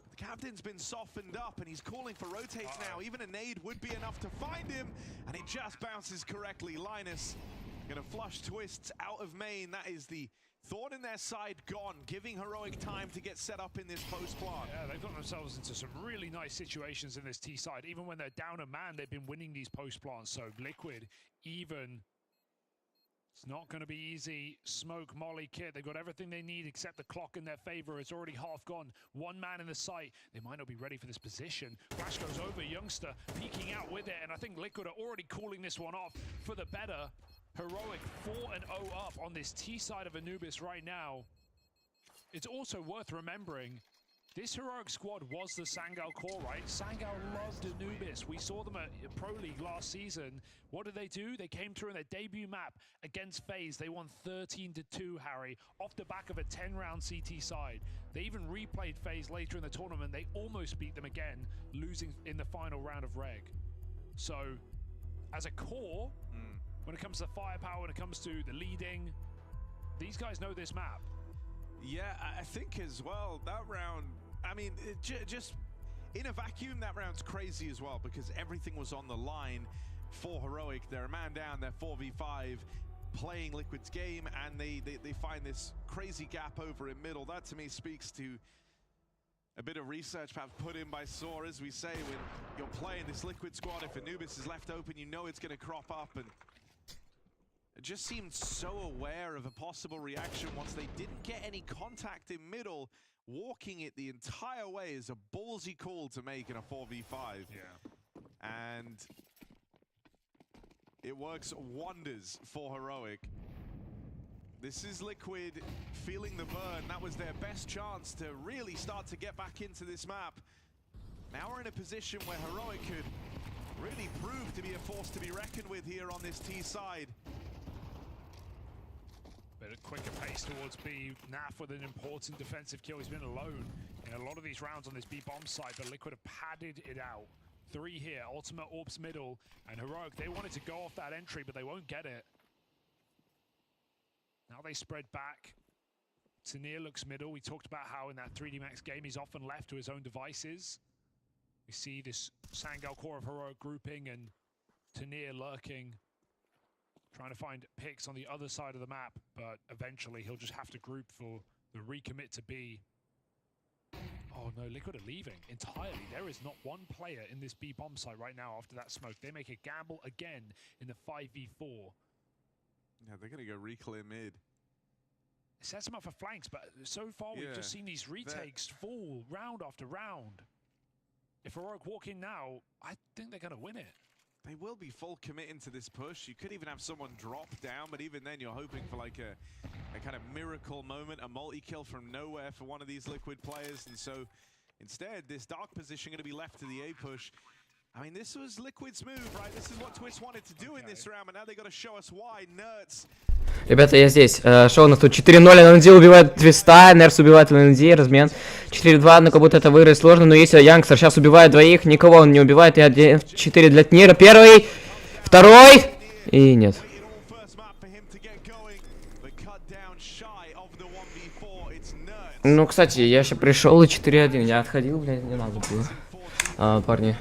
But the captain's been softened up, and he's calling for rotates now. Even a nade would be enough to find him, and it just bounces correctly. Linus gonna flush Twists out of main. That is the thorn in their side gone, giving Heroic time to get set up in this post plant. Yeah, they've got themselves into some really nice situations in this T side. Even when they're down a man, they've been winning these post plants. So Liquid, even, it's not going to be easy. Smoke, Molly, Kit, they've got everything they need except the clock in their favor. It's already half gone. 1 man in the site. They might not be ready for this position. Flash goes over, Youngster peeking out with it, and I think Liquid are already calling this one off for the better. Heroic 4-0 up on this T side of Anubis right now. It's also worth remembering, this Heroic squad was the Sangal core, right? Sangal loved Anubis. We saw them at Pro League last season. What did they do? They came through in their debut map against FaZe. They won 13-2, Harry, off the back of a 10-round CT side. They even replayed FaZe later in the tournament. They almost beat them again, losing in the final round of Reg. So, as a core, when it comes to firepower, when it comes to the leading, these guys know this map. Yeah, I think as well, that round, I mean, just in a vacuum, that round's crazy as well, because everything was on the line for Heroic. They're a man down, they're 4v5, playing Liquid's game, and they find this crazy gap over in middle. That to me speaks to a bit of research perhaps put in by Saw, as we say, when you're playing this Liquid squad. If Anubis is left open, you know it's going to crop up, and it just seemed so aware of a possible reaction once they didn't get any contact in middle. Walking it the entire way is a ballsy call to make in a 4v5. Yeah. And it works wonders for Heroic. This is Liquid feeling the burn. That was their best chance to really start to get back into this map. Now we're in a position where Heroic could really prove to be a force to be reckoned with here on this T side. Bit of quicker pace towards B. Naf with an important defensive kill. He's been alone in a lot of these rounds on this B bomb side, but Liquid have padded it out. 3 here, Ultimate Orbs middle, and Heroic, they wanted to go off that entry, but they won't get it. Now they spread back. Tania looks middle. We talked about how in that 3D Max game, he's often left to his own devices. We see this Sangal core of Heroic grouping and Tania lurking, trying to find picks on the other side of the map, but eventually he'll just have to group for the recommit to B. Oh no, Liquid are leaving entirely. There is not one player in this B bomb site right now after that smoke. They make a gamble again in the 5v4. Yeah, they're going to go reclear mid. It sets them up for flanks, but so far we've just seen these retakes fall round after round. If Heroic walk in now, I think they're going to win it. They will be full commit into this push. You could even have someone drop down, but even then you're hoping for like a kind of miracle moment, a multi-kill from nowhere for one of these Liquid players. And so instead, this dark position going to be left to the A push. I mean, this was Liquid's move, right? This is what Twist wanted to do in this round, but now they got to show us why. Nerds. Ребята, я здесь. Что у нас тут? 4-0, ННД убивает Твиста, Нерс убивает ННД, размен 4-2, ну как будто это выиграть сложно, но если Янгстер сейчас убивает двоих, никого он не убивает, и 1-4 для Тнира. Первый, второй, и нет. Ну, кстати, я сейчас пришел и 4-1, я отходил, блядь, не надо было. Парни.